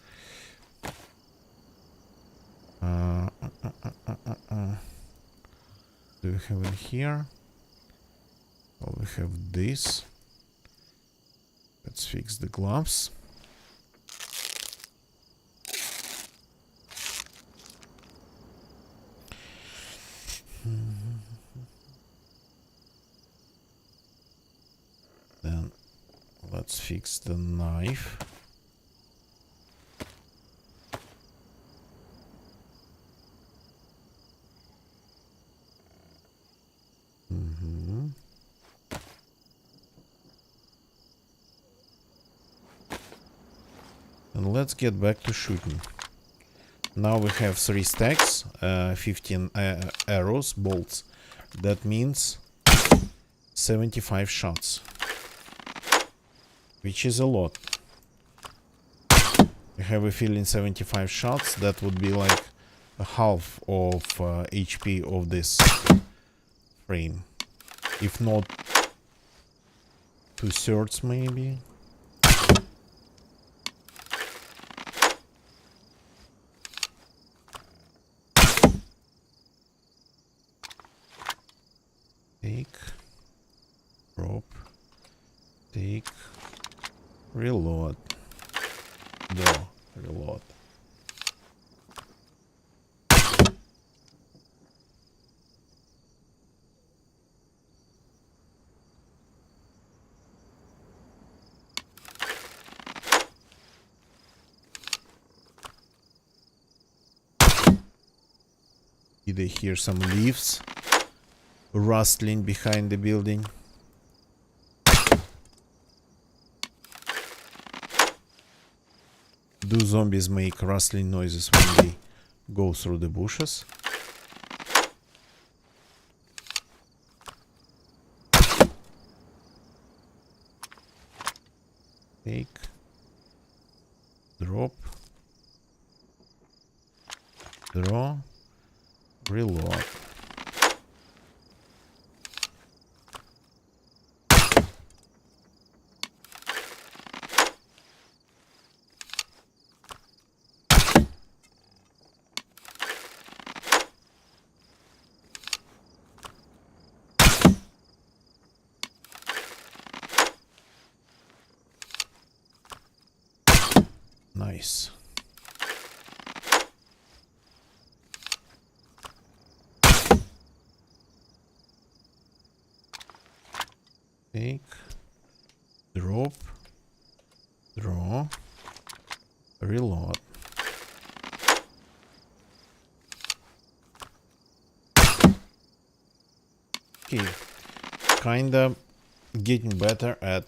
Do we have in here? Well, we have this. Let's fix the gloves. Then let's fix the knife. And let's get back to shooting. Now we have 3 stacks, 15 arrows, bolts. That means 75 shots, which is a lot. I have a feeling 75 shots, that would be like a half of HP of this frame. If not 2/3 maybe. Take, drop, take, reload, draw, reload. Did I hear some leaves rustling behind the building? Do zombies make rustling noises when they go through the bushes? Take, drop, draw, reload. Nice. Take, drop, draw, reload. Okay, kinda getting better at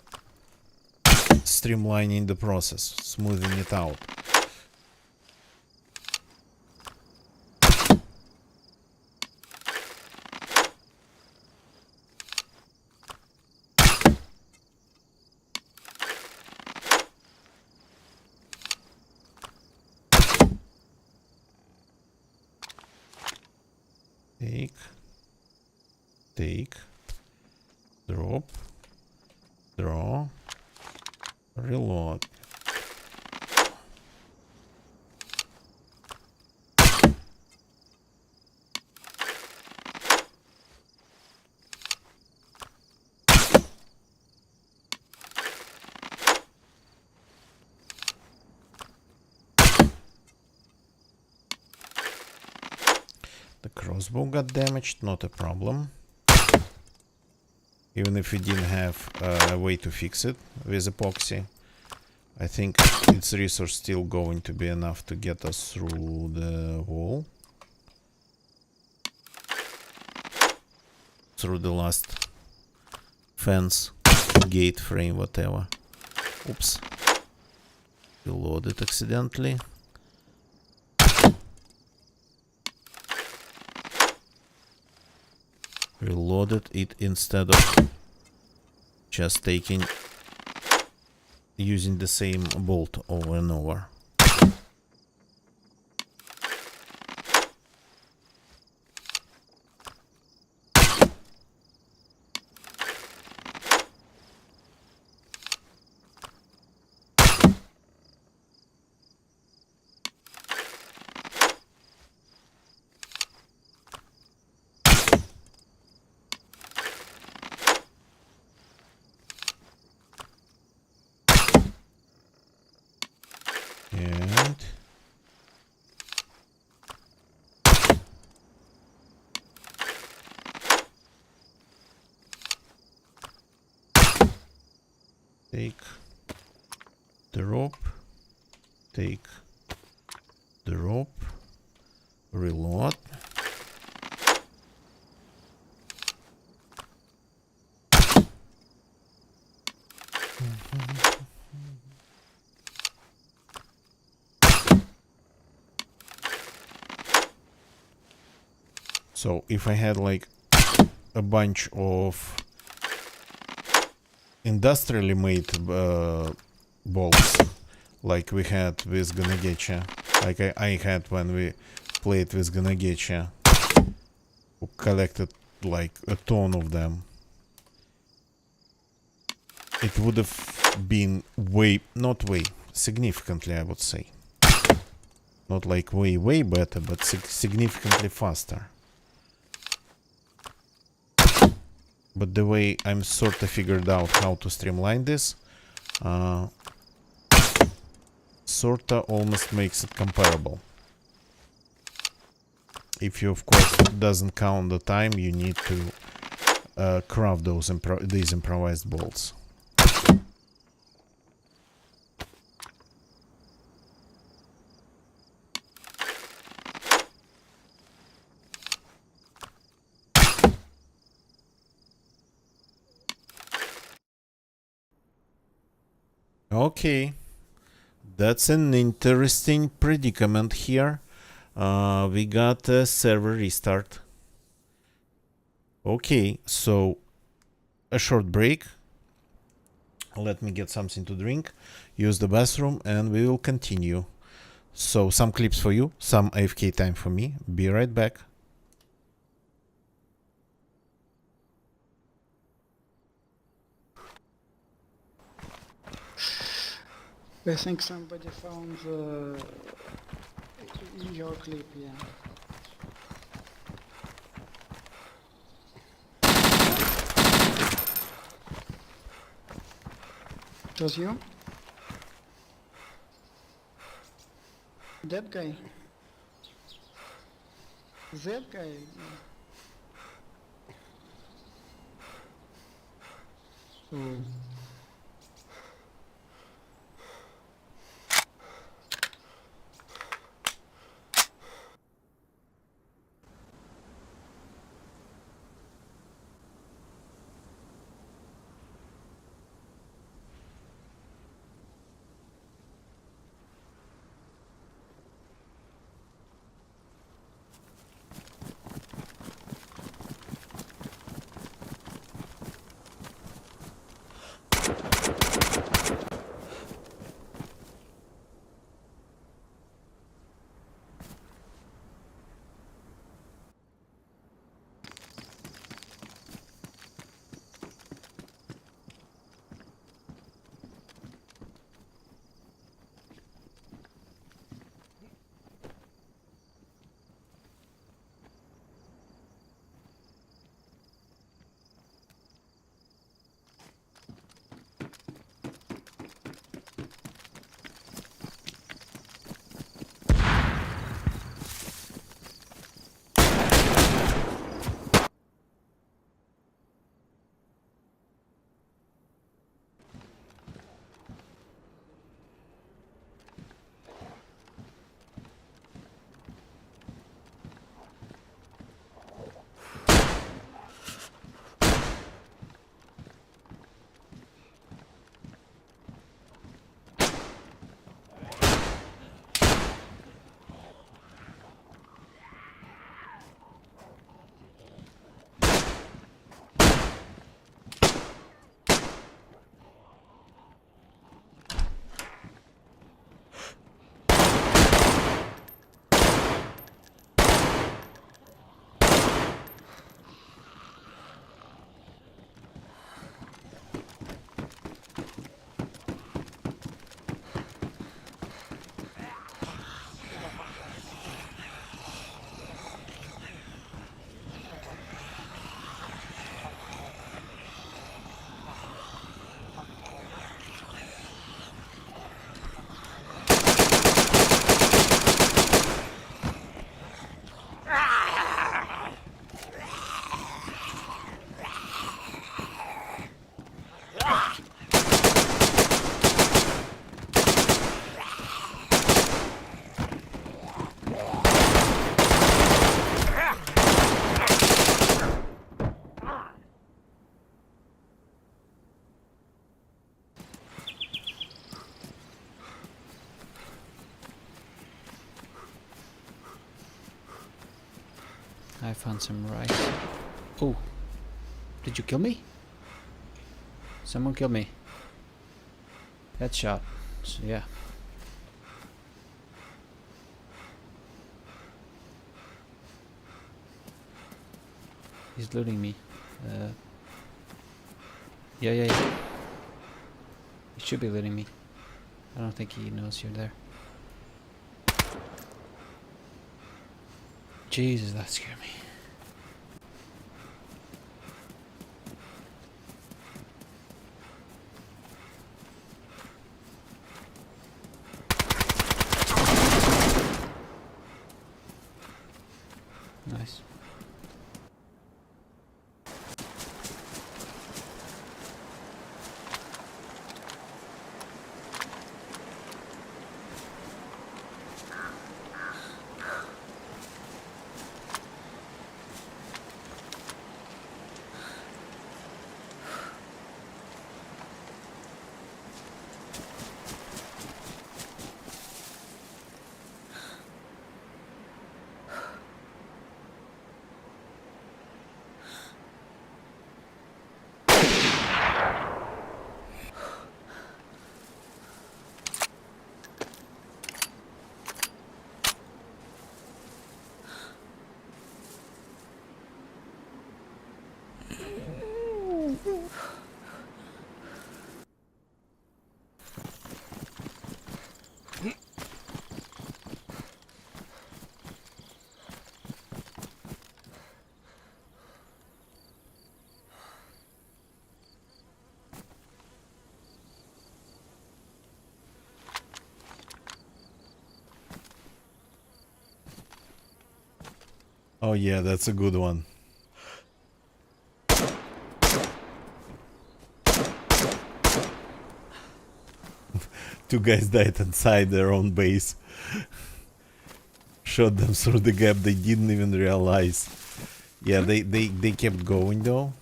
streamlining the process, smoothing it out. Take, drop, draw, reload. The crossbow got damaged, not a problem. even if we didn't have a way to fix it with epoxy. I think its resource still going to be enough to get us through the wall. Through the last fence, gate frame, whatever. Oops. We loaded accidentally. We loaded it instead of just using the same bolt over and over. And take the rope, take the rope, reload. So if I had like a bunch of industrially made bolts, like we had with Ganagecha, like I had when we played with Ganagecha, who collected like a ton of them, it would have been significantly, I would say. Not like way better, but significantly faster. But the way I'm sort of figured out how to streamline this, sorta almost makes it comparable. If you, of course, doesn't count the time you need to craft these improvised bolts. Okay, that's an interesting predicament here. We got a server restart. Okay, so a short break. Let me get something to drink, use the bathroom, and we will continue. So some clips for you, some AFK time for me. Be right back. I think somebody found your clip, yeah. It was you? That guy? That guy? Oh. I found some rice. Oh, did you kill me? Someone killed me. Headshot. So yeah. He's looting me. Yeah. He should be looting me. I don't think he knows you're there. Jesus, that scared me. Nice. Oh yeah, that's a good one. Two guys died inside their own base. Shot them through the gap, they didn't even realize. Yeah, they kept going though.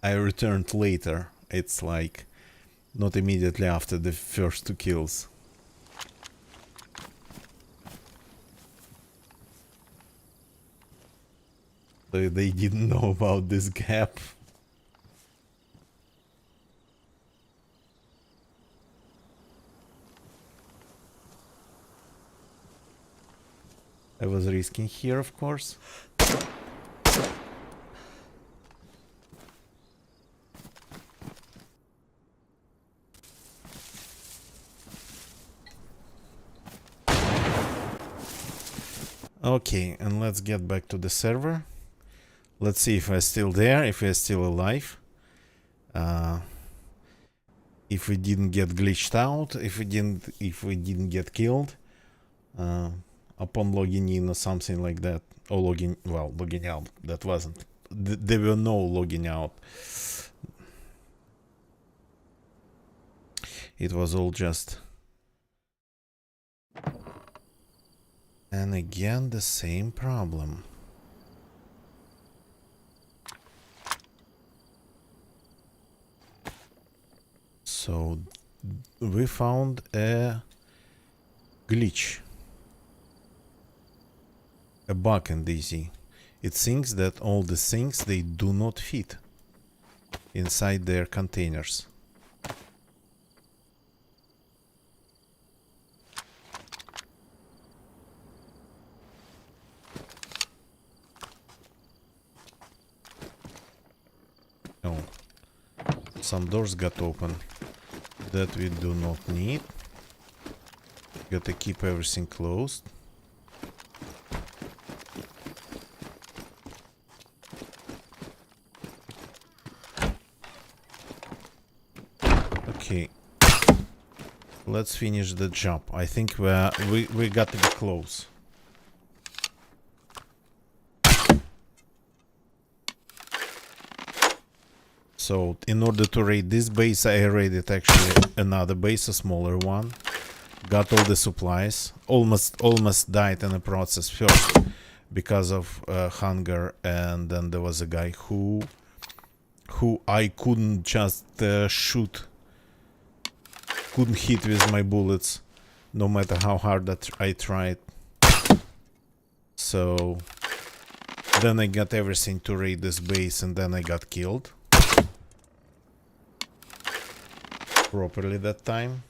I returned later. It's like not immediately after the first two kills. So they didn't know about this gap. I was risking here, of course. Okay, and let's get back to the server. Let's see if we're still there, if we're still alive. If we didn't get glitched out, if we didn't get killed upon logging in or something like that, or logging out. That wasn't. There were no logging out. It was all just. And again, the same problem. So we found a glitch, a bug in DayZ. It thinks that all the things they do not fit inside their containers. Oh, some doors got open. That we do not need. Gotta keep everything closed. Okay. Let's finish the job. I think we got to be close. So in order to raid this base, I raided actually another base, a smaller one. Got all the supplies. Almost died in the process first because of hunger, and then there was a guy who I couldn't just shoot couldn't hit with my bullets, no matter how hard that I tried. So then I got everything to raid this base, and then I got killed properly that time.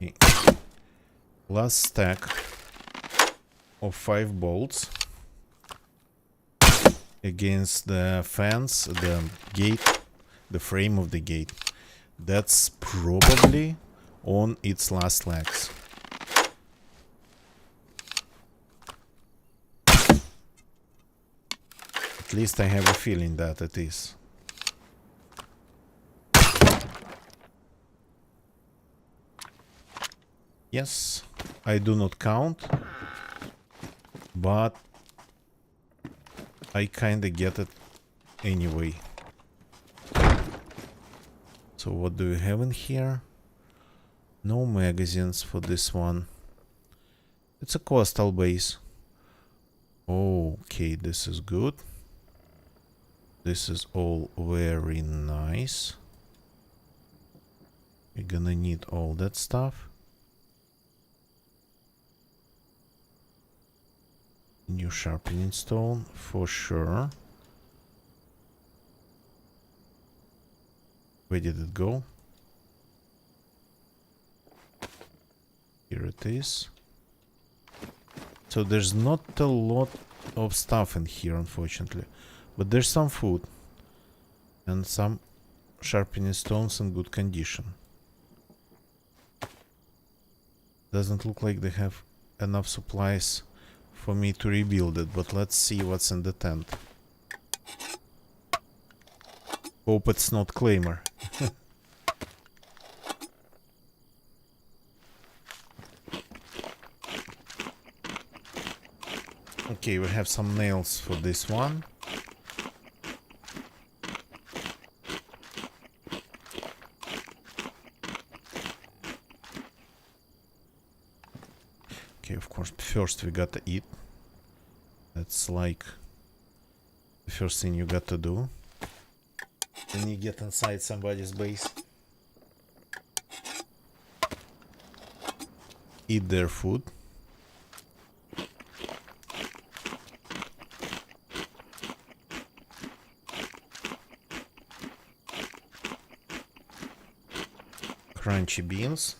Okay. Last stack of 5 bolts against the fence, the gate, the frame of the gate. That's probably on its last legs. At least I have a feeling that it is. Yes, I do not count, but I kinda get it anyway. So what do we have in here? No magazines for this one. It's a coastal base. Okay, this is good. This is all very nice. We're gonna need all that stuff. New sharpening stone for sure. Where did it go? Here it is. So there's not a lot of stuff in here, unfortunately. But there's some food. And some sharpening stones in good condition. Doesn't look like they have enough supplies for me to rebuild it, but let's see what's in the tent. Hope it's not Claimer. Okay, we have some nails for this one. Okay, of course, first we gotta eat. That's like the first thing you got to do when you get inside somebody's base. Eat their food. Crunchy beans.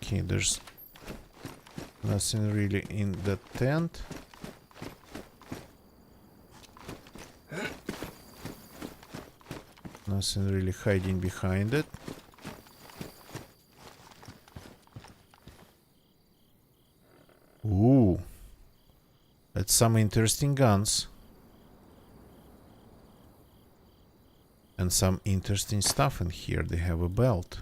Okay, there's nothing really in the tent. Nothing really hiding behind it. Ooh, that's some interesting guns. And some interesting stuff in here. They have a belt.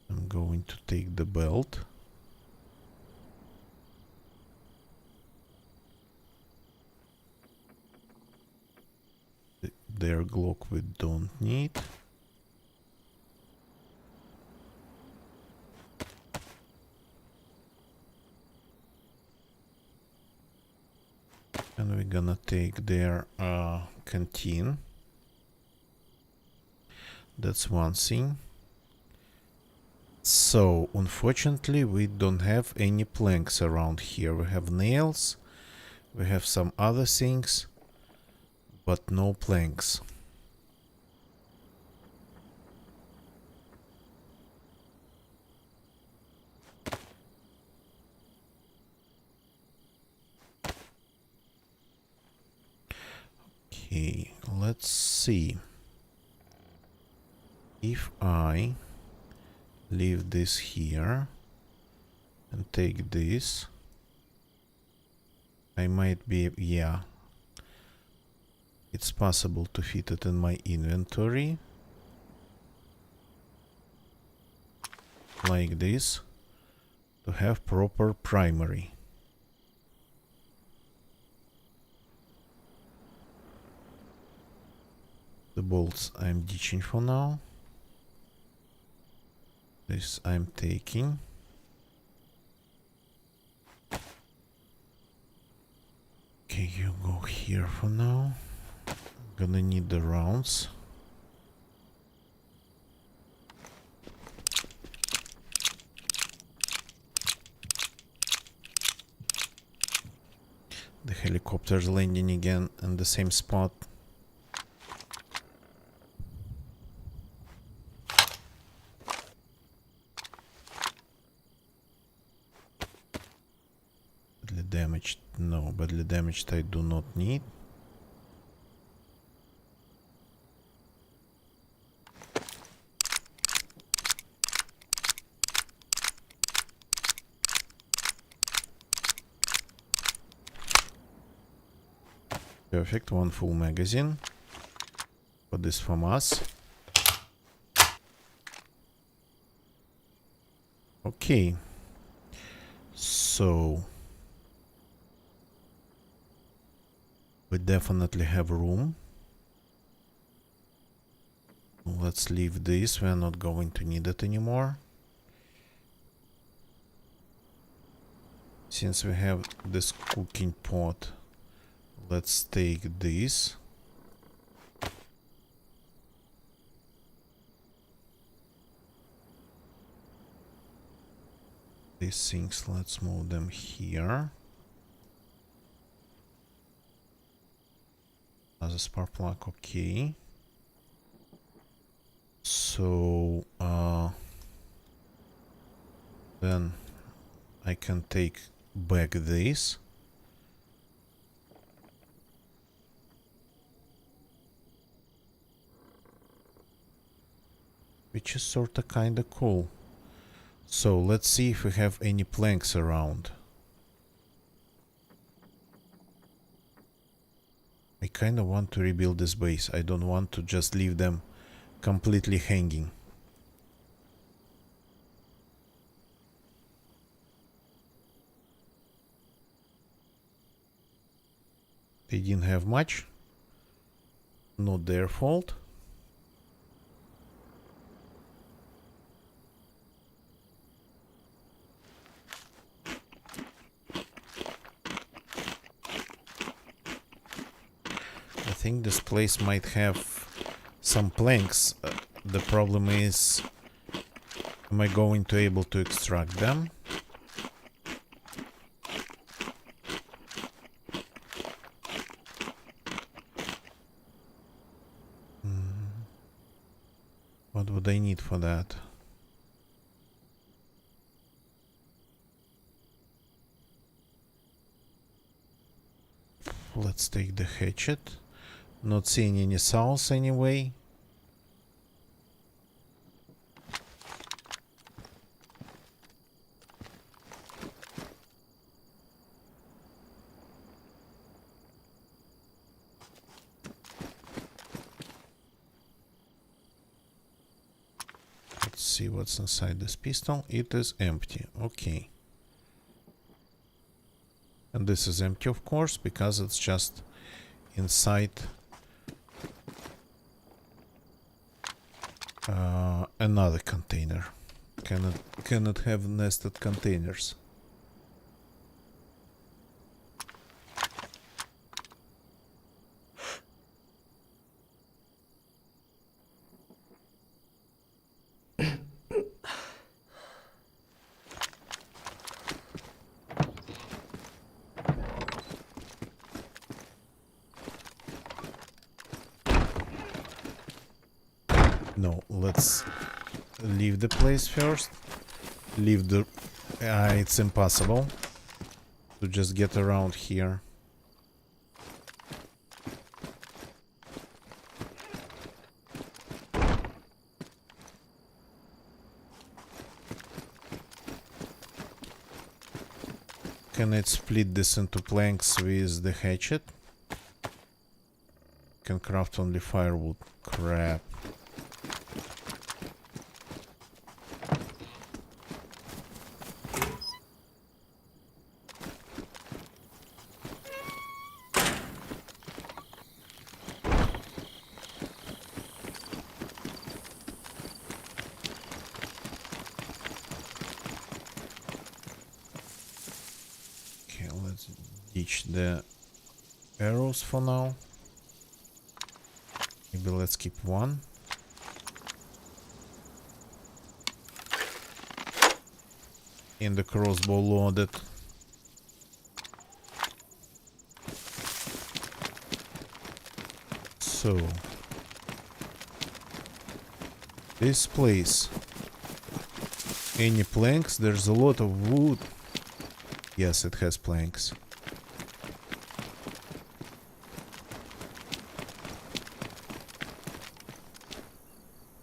I'm going to take the belt. Their Glock we don't need. And we're gonna take their canteen. That's one thing. So, unfortunately, we don't have any planks around here. We have nails, we have some other things, but no planks. Okay, let's see. If I leave this here and take this, I might be, yeah. it's possible to fit it in my inventory. Like this. To have proper primary. The bolts I'm ditching for now. This I'm taking. Okay, you go here for now. Gonna need the rounds. The helicopter's landing again in the same spot. Badly damaged. No, badly damaged I do not need. Perfect, one full magazine. Put this from us. Okay. So we definitely have room. Let's leave this. We're not going to need it anymore. Since we have this cooking pot, let's take this. These things, let's move them here. As a spark plug, okay. So then I can take back this. Which is sorta kinda cool. So let's see if we have any planks around. I kinda want to rebuild this base. I don't want to just leave them completely hanging. They didn't have much. Not their fault. I think this place might have some planks. The problem is, am I going to able to extract them? What would I need for that? Let's take the hatchet. Not seeing any saws anyway. Let's see what's inside this pistol. It is empty. Okay. And this is empty, of course, because it's just inside another container. Cannot have nested containers. No, let's leave the place first. Leave the... it's impossible to just get around here. Can I split this into planks with the hatchet? can craft only firewood. Crap. Okay, let's ditch the arrows for now. Maybe let's keep one. And the crossbow loaded. So this place. Any planks? There's a lot of wood. Yes, it has planks.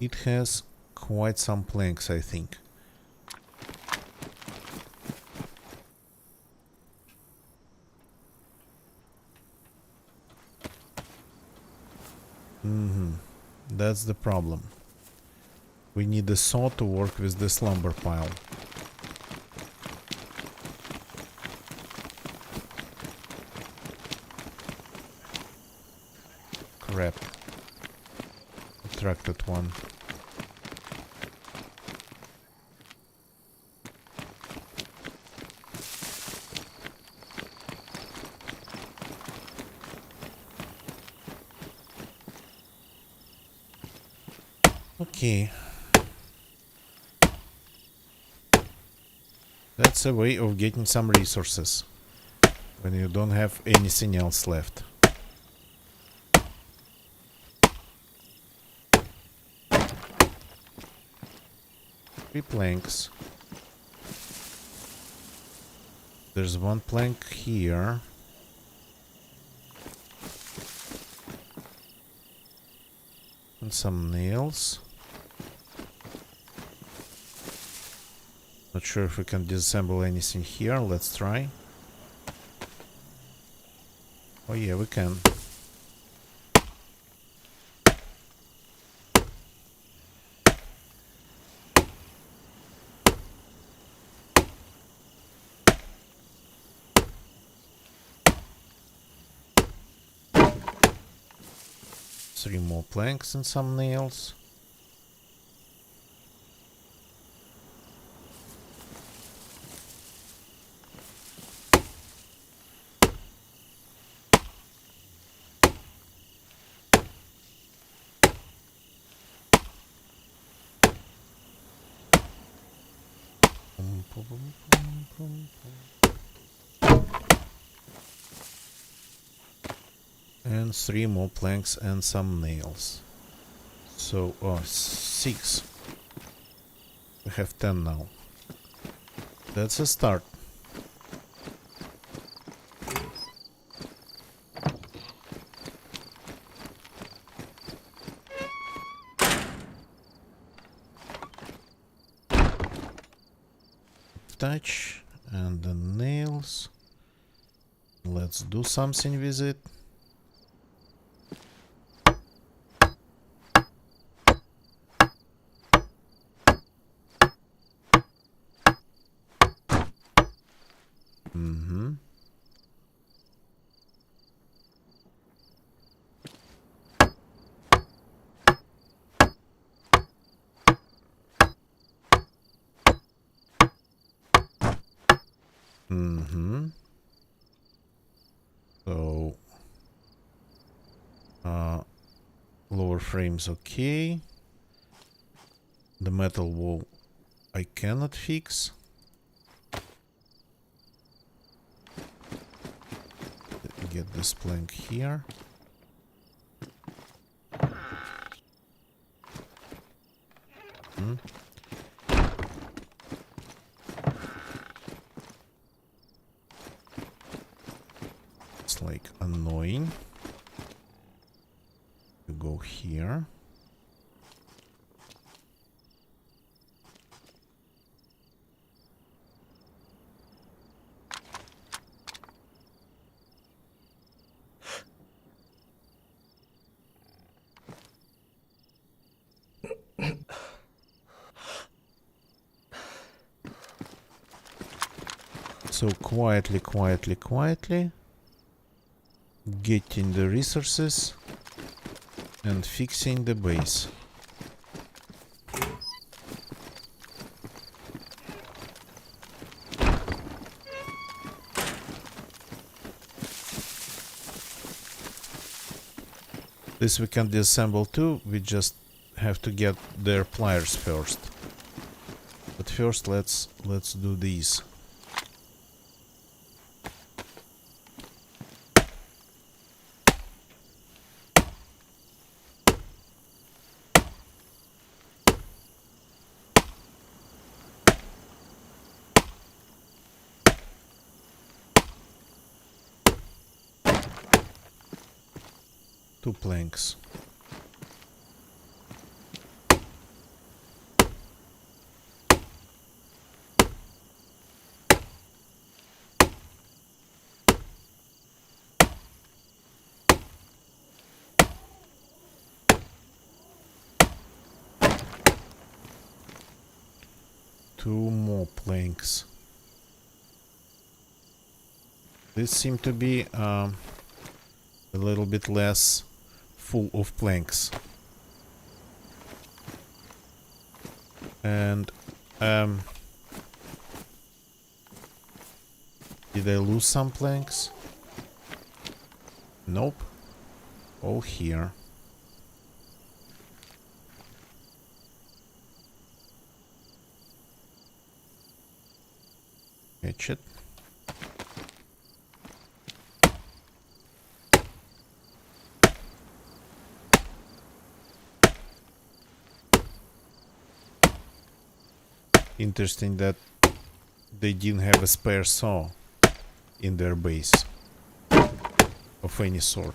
It has quite some planks, I think. That's the problem. We need a saw to work with this lumber pile. Crap. Attracted one. Okay. That's a way of getting some resources when you don't have anything else left. Three planks. There's one plank here. And some nails. Not sure if we can disassemble anything here. Let's try. Oh yeah, we can. Three more planks and some nails. And three more planks and some nails. So, oh, 6. We have 10 now. That's a start. Touch and the nails. Let's do something with it. So lower frame's okay. The metal wall I cannot fix. Get this plank here. It's like annoying. You go here. So quietly, quietly, quietly getting the resources and fixing the base. This we can disassemble too, we just have to get their pliers first. But first let's do these. Two planks. Two more planks. This seems to be a little bit less full of planks. And did I lose some planks? Nope. All here. Hatchet. Interesting that they didn't have a spare saw in their base of any sort.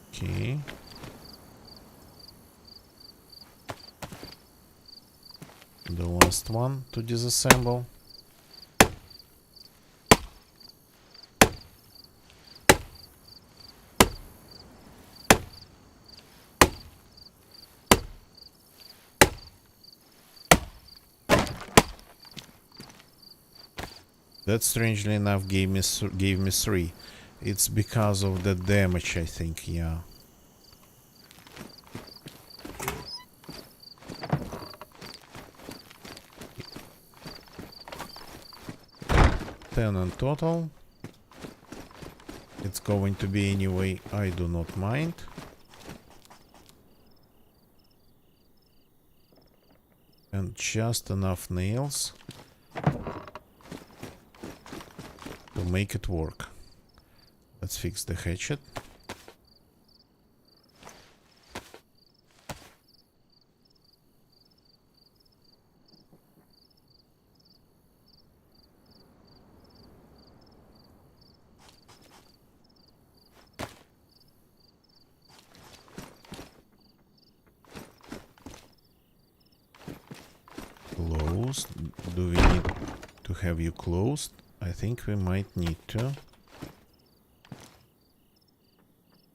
Okay. The last one to disassemble. That strangely enough gave me 3. It's because of the damage, I think, yeah. Ten in total. It's going to be anyway, I do not mind. And just enough nails to make it work. Let's fix the hatchet. Closed. Do we need to have you closed? I think we might need to.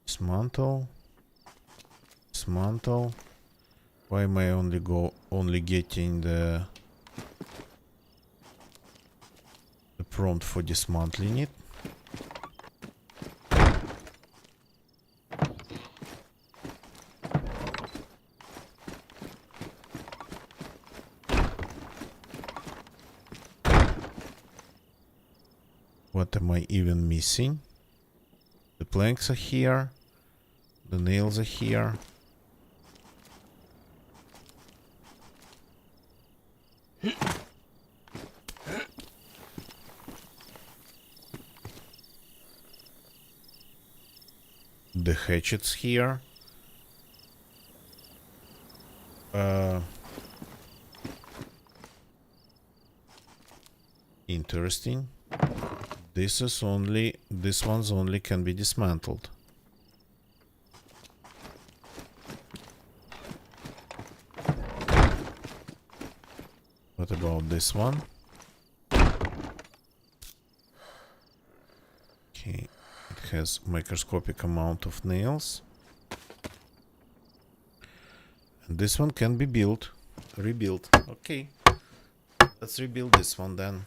Dismantle. Dismantle. Why am I only getting the prompt for dismantling it? What am I even missing? The planks are here. The nails are here. The hatchet's here. Interesting. This one's only can be dismantled. What about this one? Okay, it has microscopic amount of nails. And this one can be built, rebuilt. Okay, let's rebuild this one then.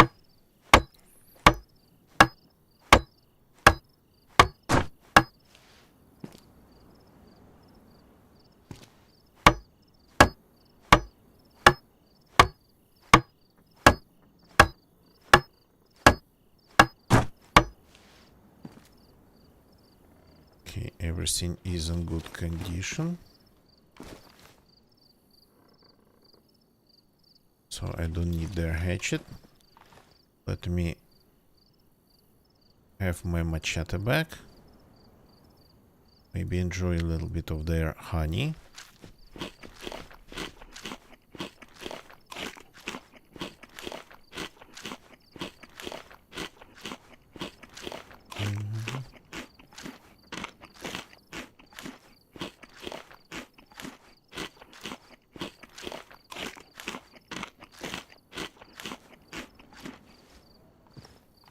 Okay, everything is in good condition. So I don't need their hatchet. Let me have my machete back. Maybe enjoy a little bit of their honey.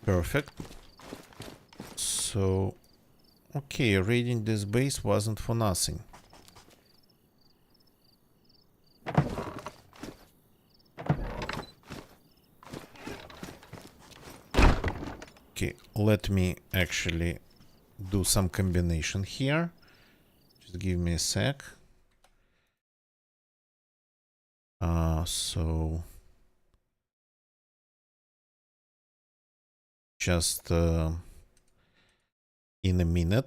Perfect. So, okay, raiding this base wasn't for nothing. Okay, let me actually do some combination here. Just give me a sec. So just in a minute.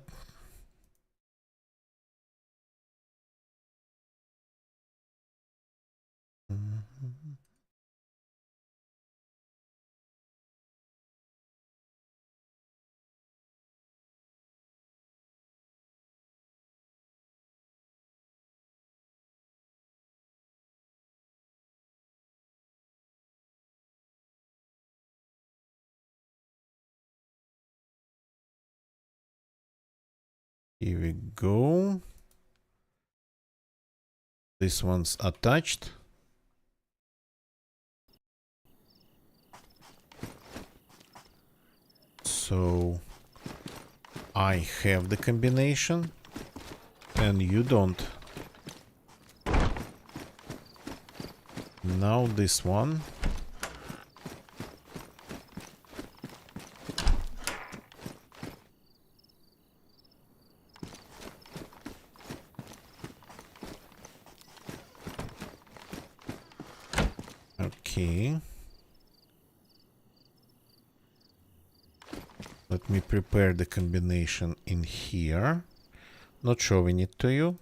Here we go. This one's attached. So I have the combination and you don't. Now this one. Okay. Let me prepare the combination in here. Not showing it to you.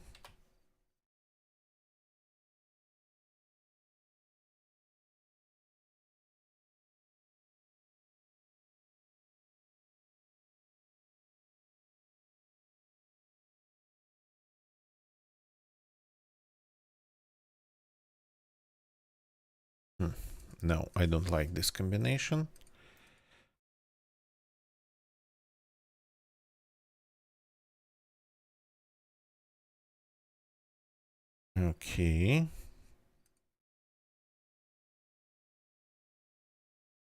No, I don't like this combination. Okay.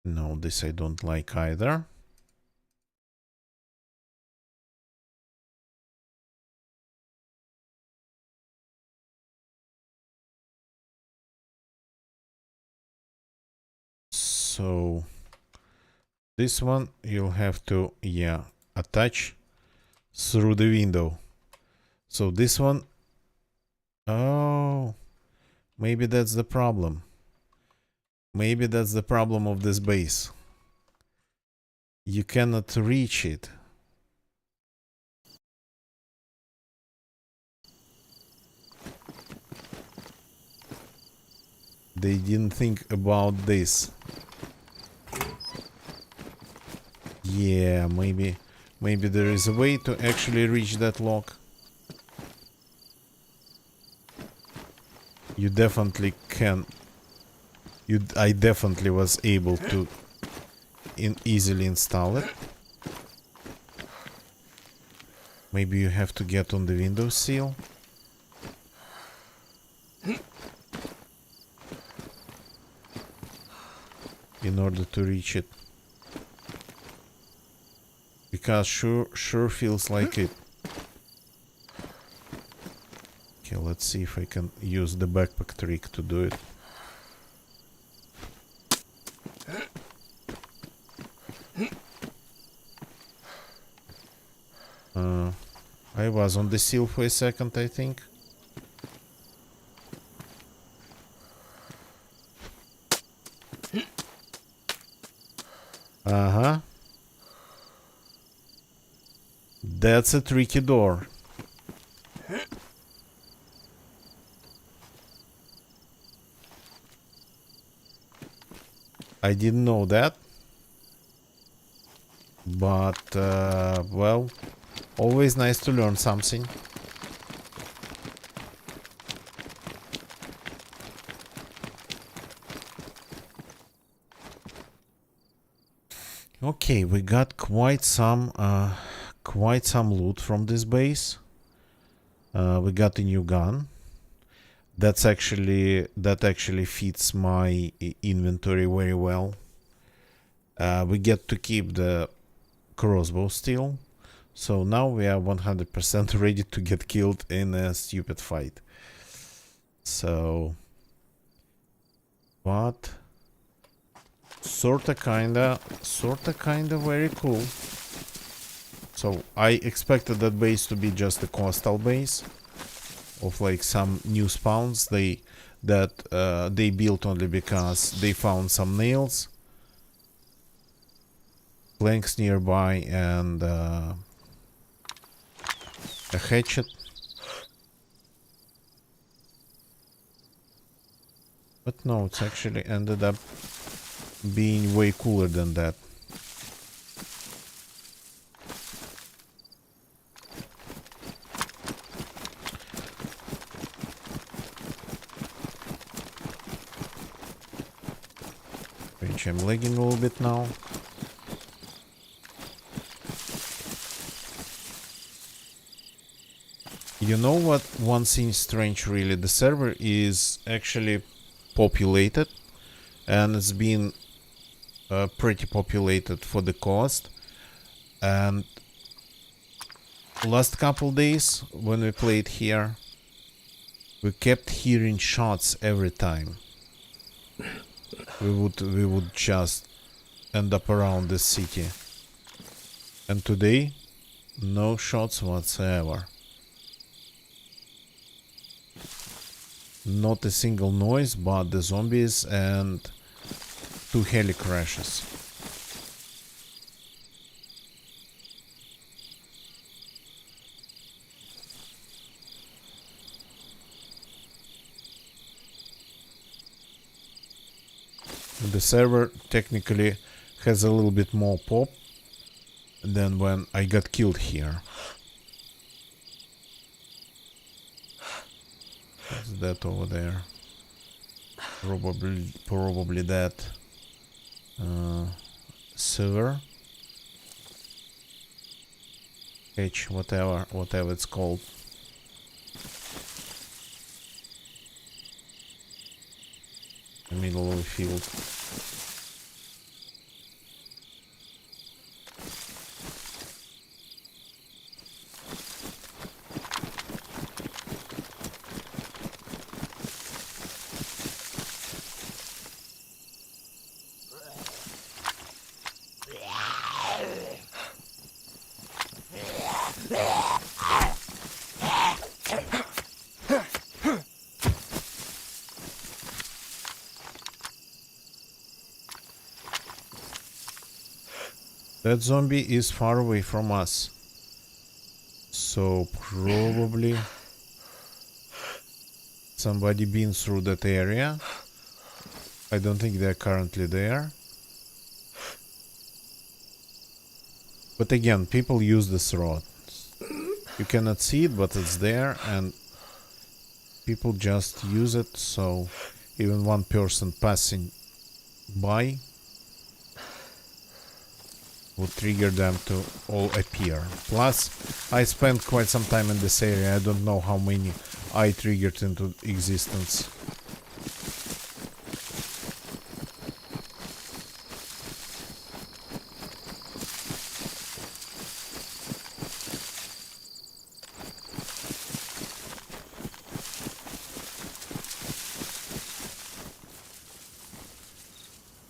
No, this I don't like either. So this one you'll have to, yeah, attach through the window. So this one, oh, maybe that's the problem. Maybe that's the problem of this base. You cannot reach it. They didn't think about this. Yeah, maybe there is a way to actually reach that lock. You definitely can. I definitely was able to easily install it. Maybe you have to get on the window sill. In order to reach it. because sure feels like it. Okay, let's see if I can use the backpack trick to do it. I was on the seal for a second, I think. Uh-huh. That's a tricky door. I didn't know that. But, well, always nice to learn something. Okay, we got quite some loot from this base. We got a new gun. That actually fits my inventory very well. We get to keep the crossbow still. So now we are 100% ready to get killed in a stupid fight. So, but sorta kinda very cool. So I expected that base to be just a coastal base of like some new spawns they built only because they found some nails, planks nearby, and a hatchet. But no, it's actually ended up being way cooler than that. Which I'm lagging a little bit now. You know what? One thing strange really, the server is actually populated, and it's been pretty populated for the cost. And last couple days when we played here, we kept hearing shots every time. We would just end up around the city. And today, no shots whatsoever. Not a single noise, but the zombies and 2 heli crashes. The server technically has a little bit more pop than when I got killed here. What's that over there? Probably that server. H, whatever it's called. The middle of the field. That zombie is far away from us, so probably somebody been through that area. I don't think they're currently there. But again, people use this road. You cannot see it, but it's there, and people just use it, so even one person passing by would trigger them to all appear. Plus, I spent quite some time in this area. I don't know how many I triggered into existence.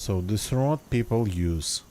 So this road people use.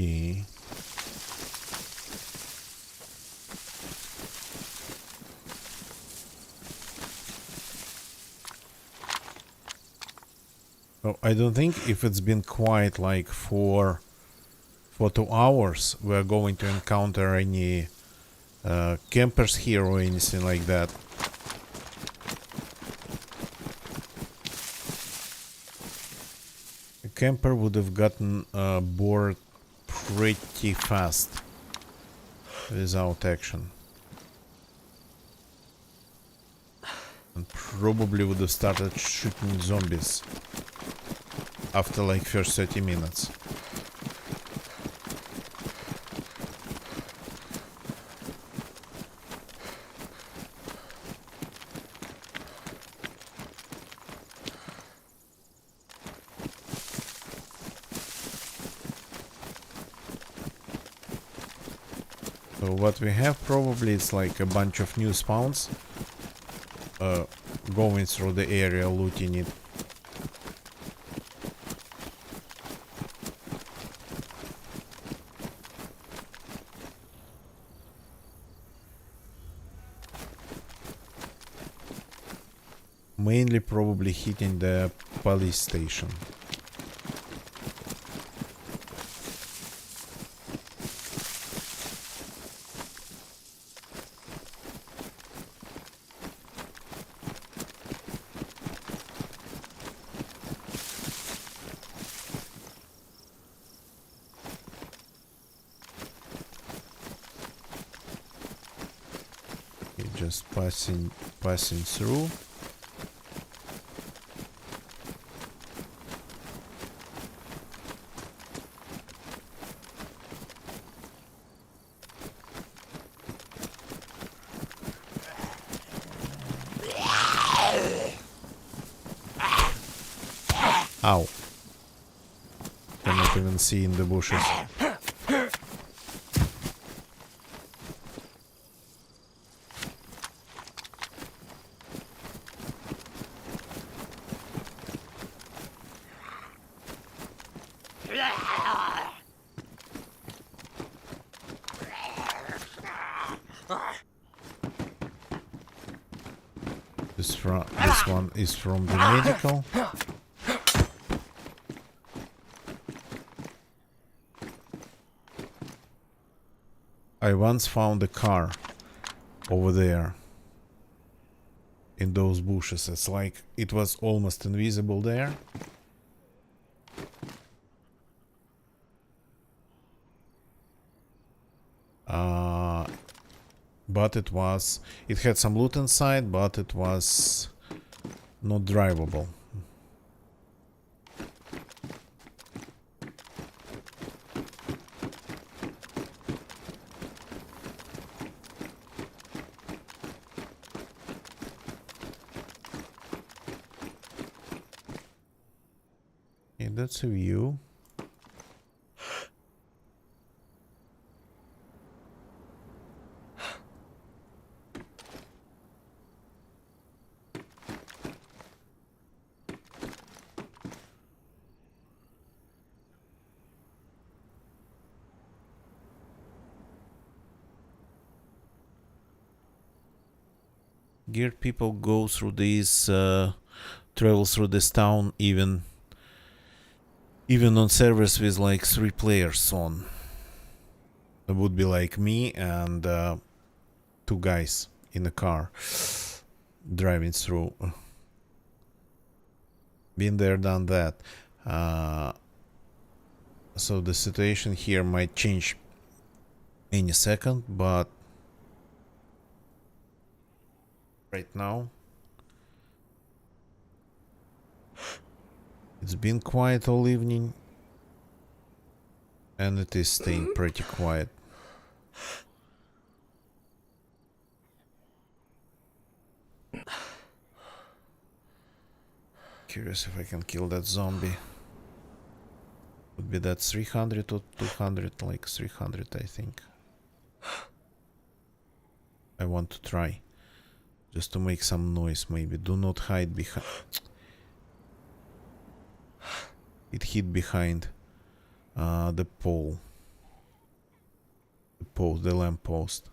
Okay. So I don't think if it's been quiet like for 2 hours we're going to encounter any campers here or anything like that. A camper would have gotten bored pretty fast without action. And probably would have started shooting zombies after like first 30 minutes. So what we have probably is like a bunch of new spawns going through the area, looting it. Mainly probably hitting the police station. Okay, just passing through. Ow. Cannot even see in the bushes. This one is from the medical. I once found a car over there in those bushes. It's like it was almost invisible there. But it had some loot inside, but it was not drivable. Okay, that's a view. Geared people go through these, travel through this town even on servers with like 3 players on. It would be like me and 2 guys in a car driving through. Been there, done that. So the situation here might change any second, but right now it's been quiet all evening, and it is staying pretty quiet. Curious if I can kill that zombie. Would be that 300 or 200, like 300 I think. I want to try. Just to make some noise maybe. Do not hide behind. It hid behind the pole. The lamp post.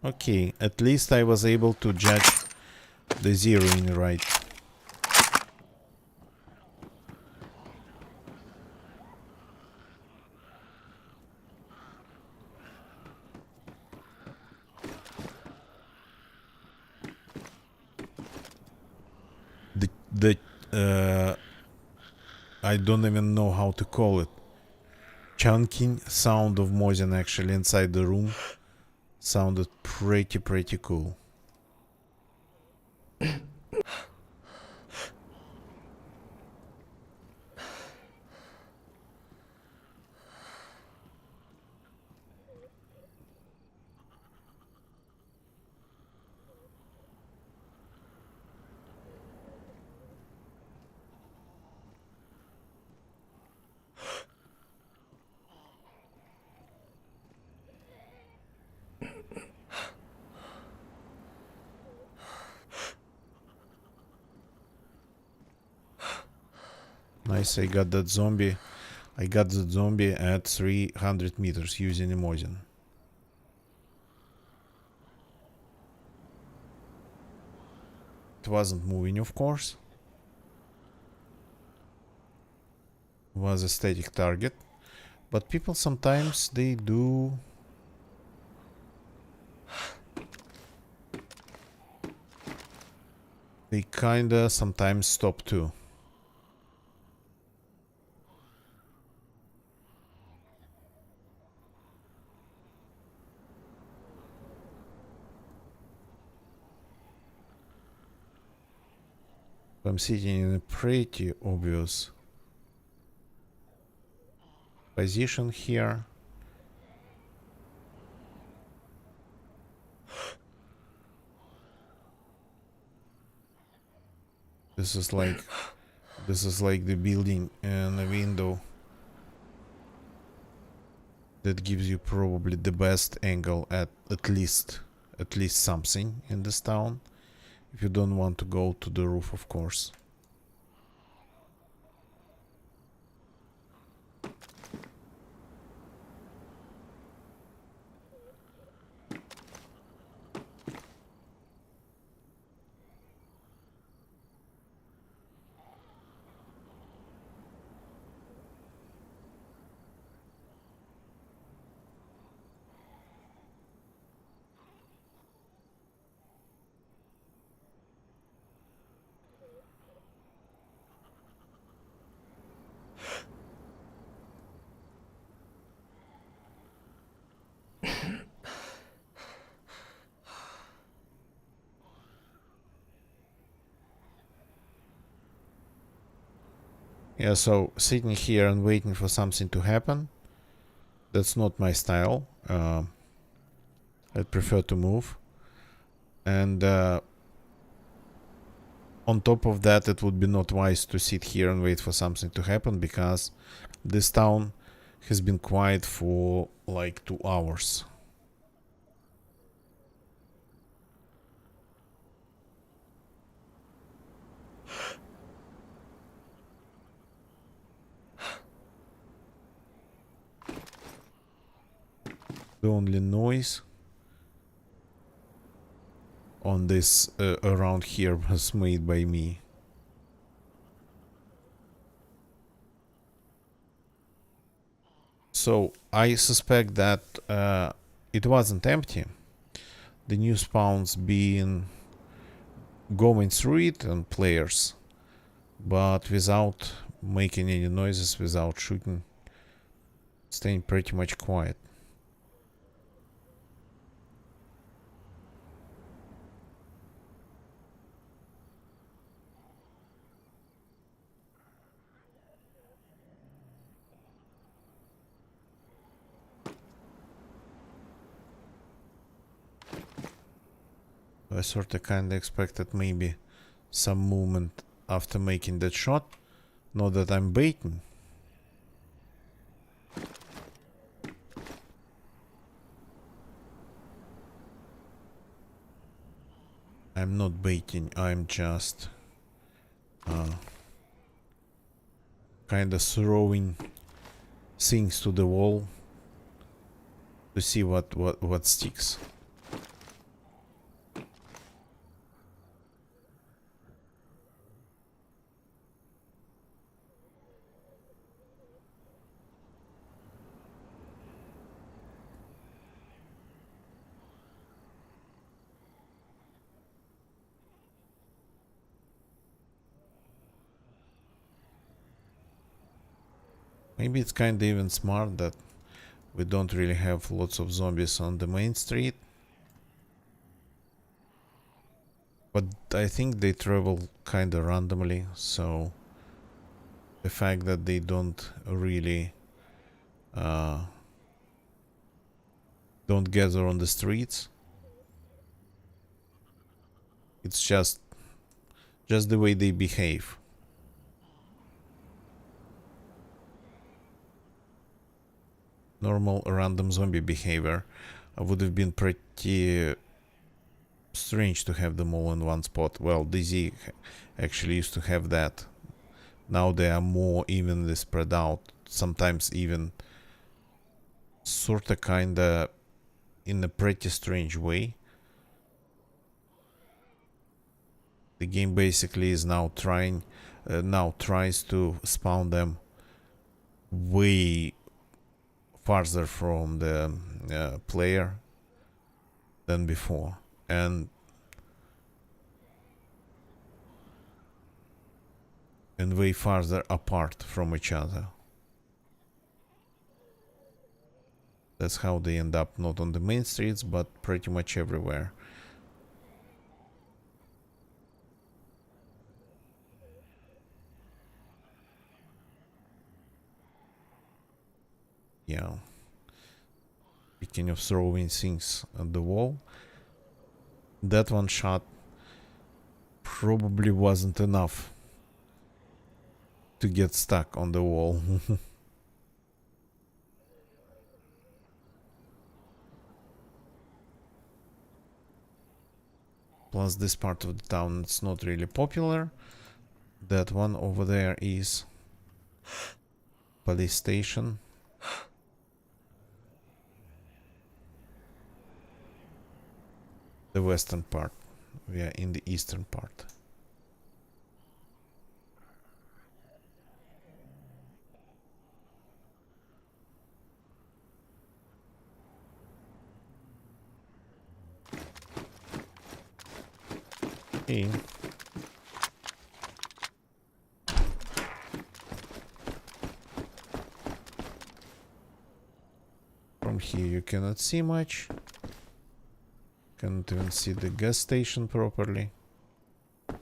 Okay, at least I was able to judge the zeroing right. I don't even know how to call it. Chunking sound of Mosin actually inside the room sounded pretty cool. Nice, I got that zombie. I got the zombie at 300 meters using Emotion. It wasn't moving, of course. It was a static target. But people sometimes they do... They kinda sometimes stop too. I'm sitting in a pretty obvious position here. This is like the building and a window that gives you probably the best angle at least something in this town. If you don't want to go to the roof, of course. Yeah, so sitting here and waiting for something to happen, that's not my style. I'd prefer to move. And on top of that, it would be not wise to sit here and wait for something to happen, because this town has been quiet for like 2 hours. The only noise on this around here was made by me. So I suspect that it wasn't empty. The new spawns being going through it and players, but without making any noises, without shooting, staying pretty much quiet. I sort of kinda expected maybe some movement after making that shot. Not that I'm baiting. I'm not baiting, I'm just kinda throwing things to the wall to see what sticks. Maybe it's kinda even smart that we don't really have lots of zombies on the main street. But I think they travel kinda randomly, so the fact that they don't really don't gather on the streets, it's just the way they behave. Normal random zombie behavior would have been pretty strange to have them all in one spot. Well, DZ actually used to have that. Now they are more evenly spread out, sometimes even sorta kinda in a pretty strange way. The game basically is now tries to spawn them way farther from the player than before, and way farther apart from each other. That's how they end up not on the main streets, but pretty much everywhere. Yeah. Speaking of throwing things at the wall, that one shot probably wasn't enough to get stuck on the wall. Plus, this part of the town it's not really popular. That one over there is police station. The western part. We are in the eastern part. Okay. From here you cannot see much. Can't even see the gas station properly. A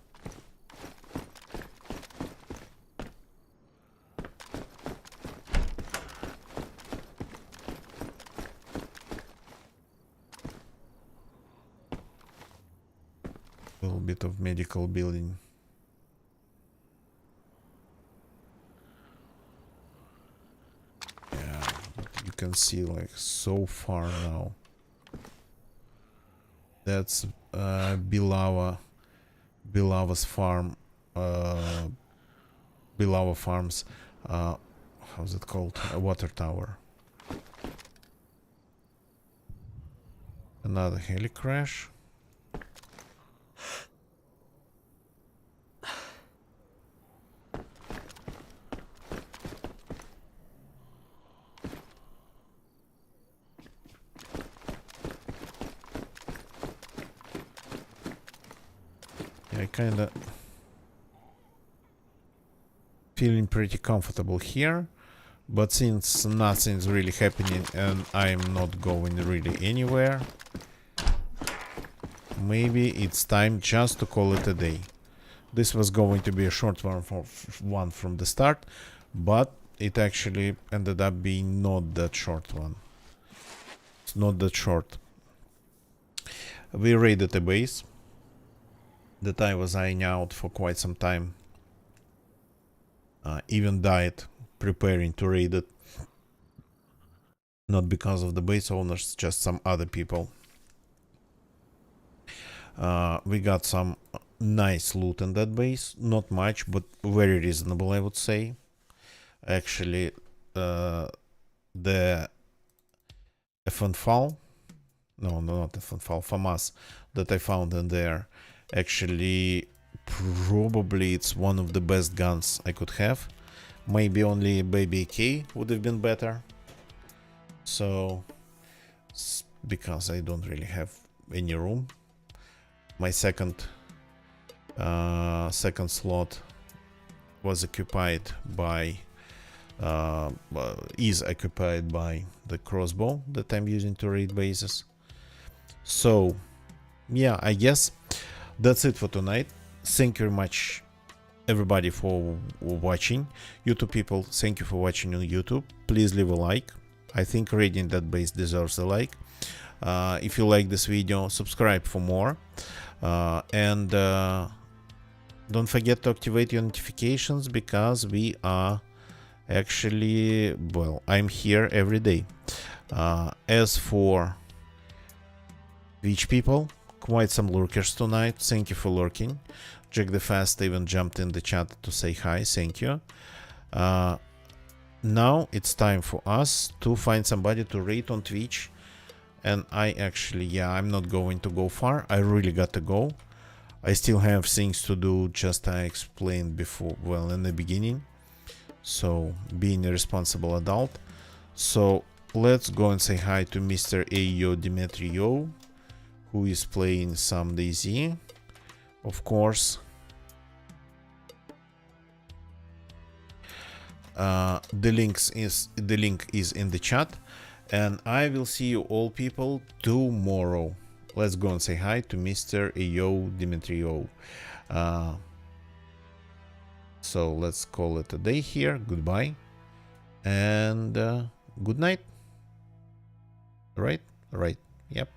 little bit of medical building. Yeah, you can see like so far now. That's Bilava's farm. Bilava Farms. How's it called? A water tower. Another heli crash. I kinda feeling pretty comfortable here, but since nothing's really happening and I'm not going really anywhere, maybe it's time just to call it a day. This was going to be a short one from the start, but it actually ended up being not that short one. It's not that short. We raided a base that I was eyeing out for quite some time. Even died preparing to raid it. Not because of the base owners, just some other people. We got some nice loot in that base. Not much, but very reasonable, I would say. Actually, the FNFAL, no, not FNFAL, FAMAS that I found in there, actually, probably it's one of the best guns I could have. Maybe only Baby AK would have been better. So, because I don't really have any room. My second slot was occupied by is occupied by the crossbow that I'm using to raid bases. So yeah, I guess that's it for tonight. Thank you very much everybody for watching. YouTube people, thank you for watching on YouTube. Please leave a like. I think raiding that base deserves a like. If you like this video, subscribe for more. And don't forget to activate your notifications, because we are actually, well, I'm here every day. As for Twitch people, quite some lurkers tonight. Thank you for lurking. Jack the Fast even jumped in the chat to say hi. Thank you. Now it's time for us to find somebody to raid on Twitch. And I actually, yeah, I'm not going to go far. I really got to go. I still have things to do, just I explained before, well, in the beginning. So, being a responsible adult. So, let's go and say hi to Mr. Ayo Dimitrio, who is playing some DayZ, of course. The link is in the chat. And I will see you all people tomorrow. Let's go and say hi to Mr. Ayo Dimitrio. So let's call it a day here. Goodbye. And good night. Right? Right. Yep.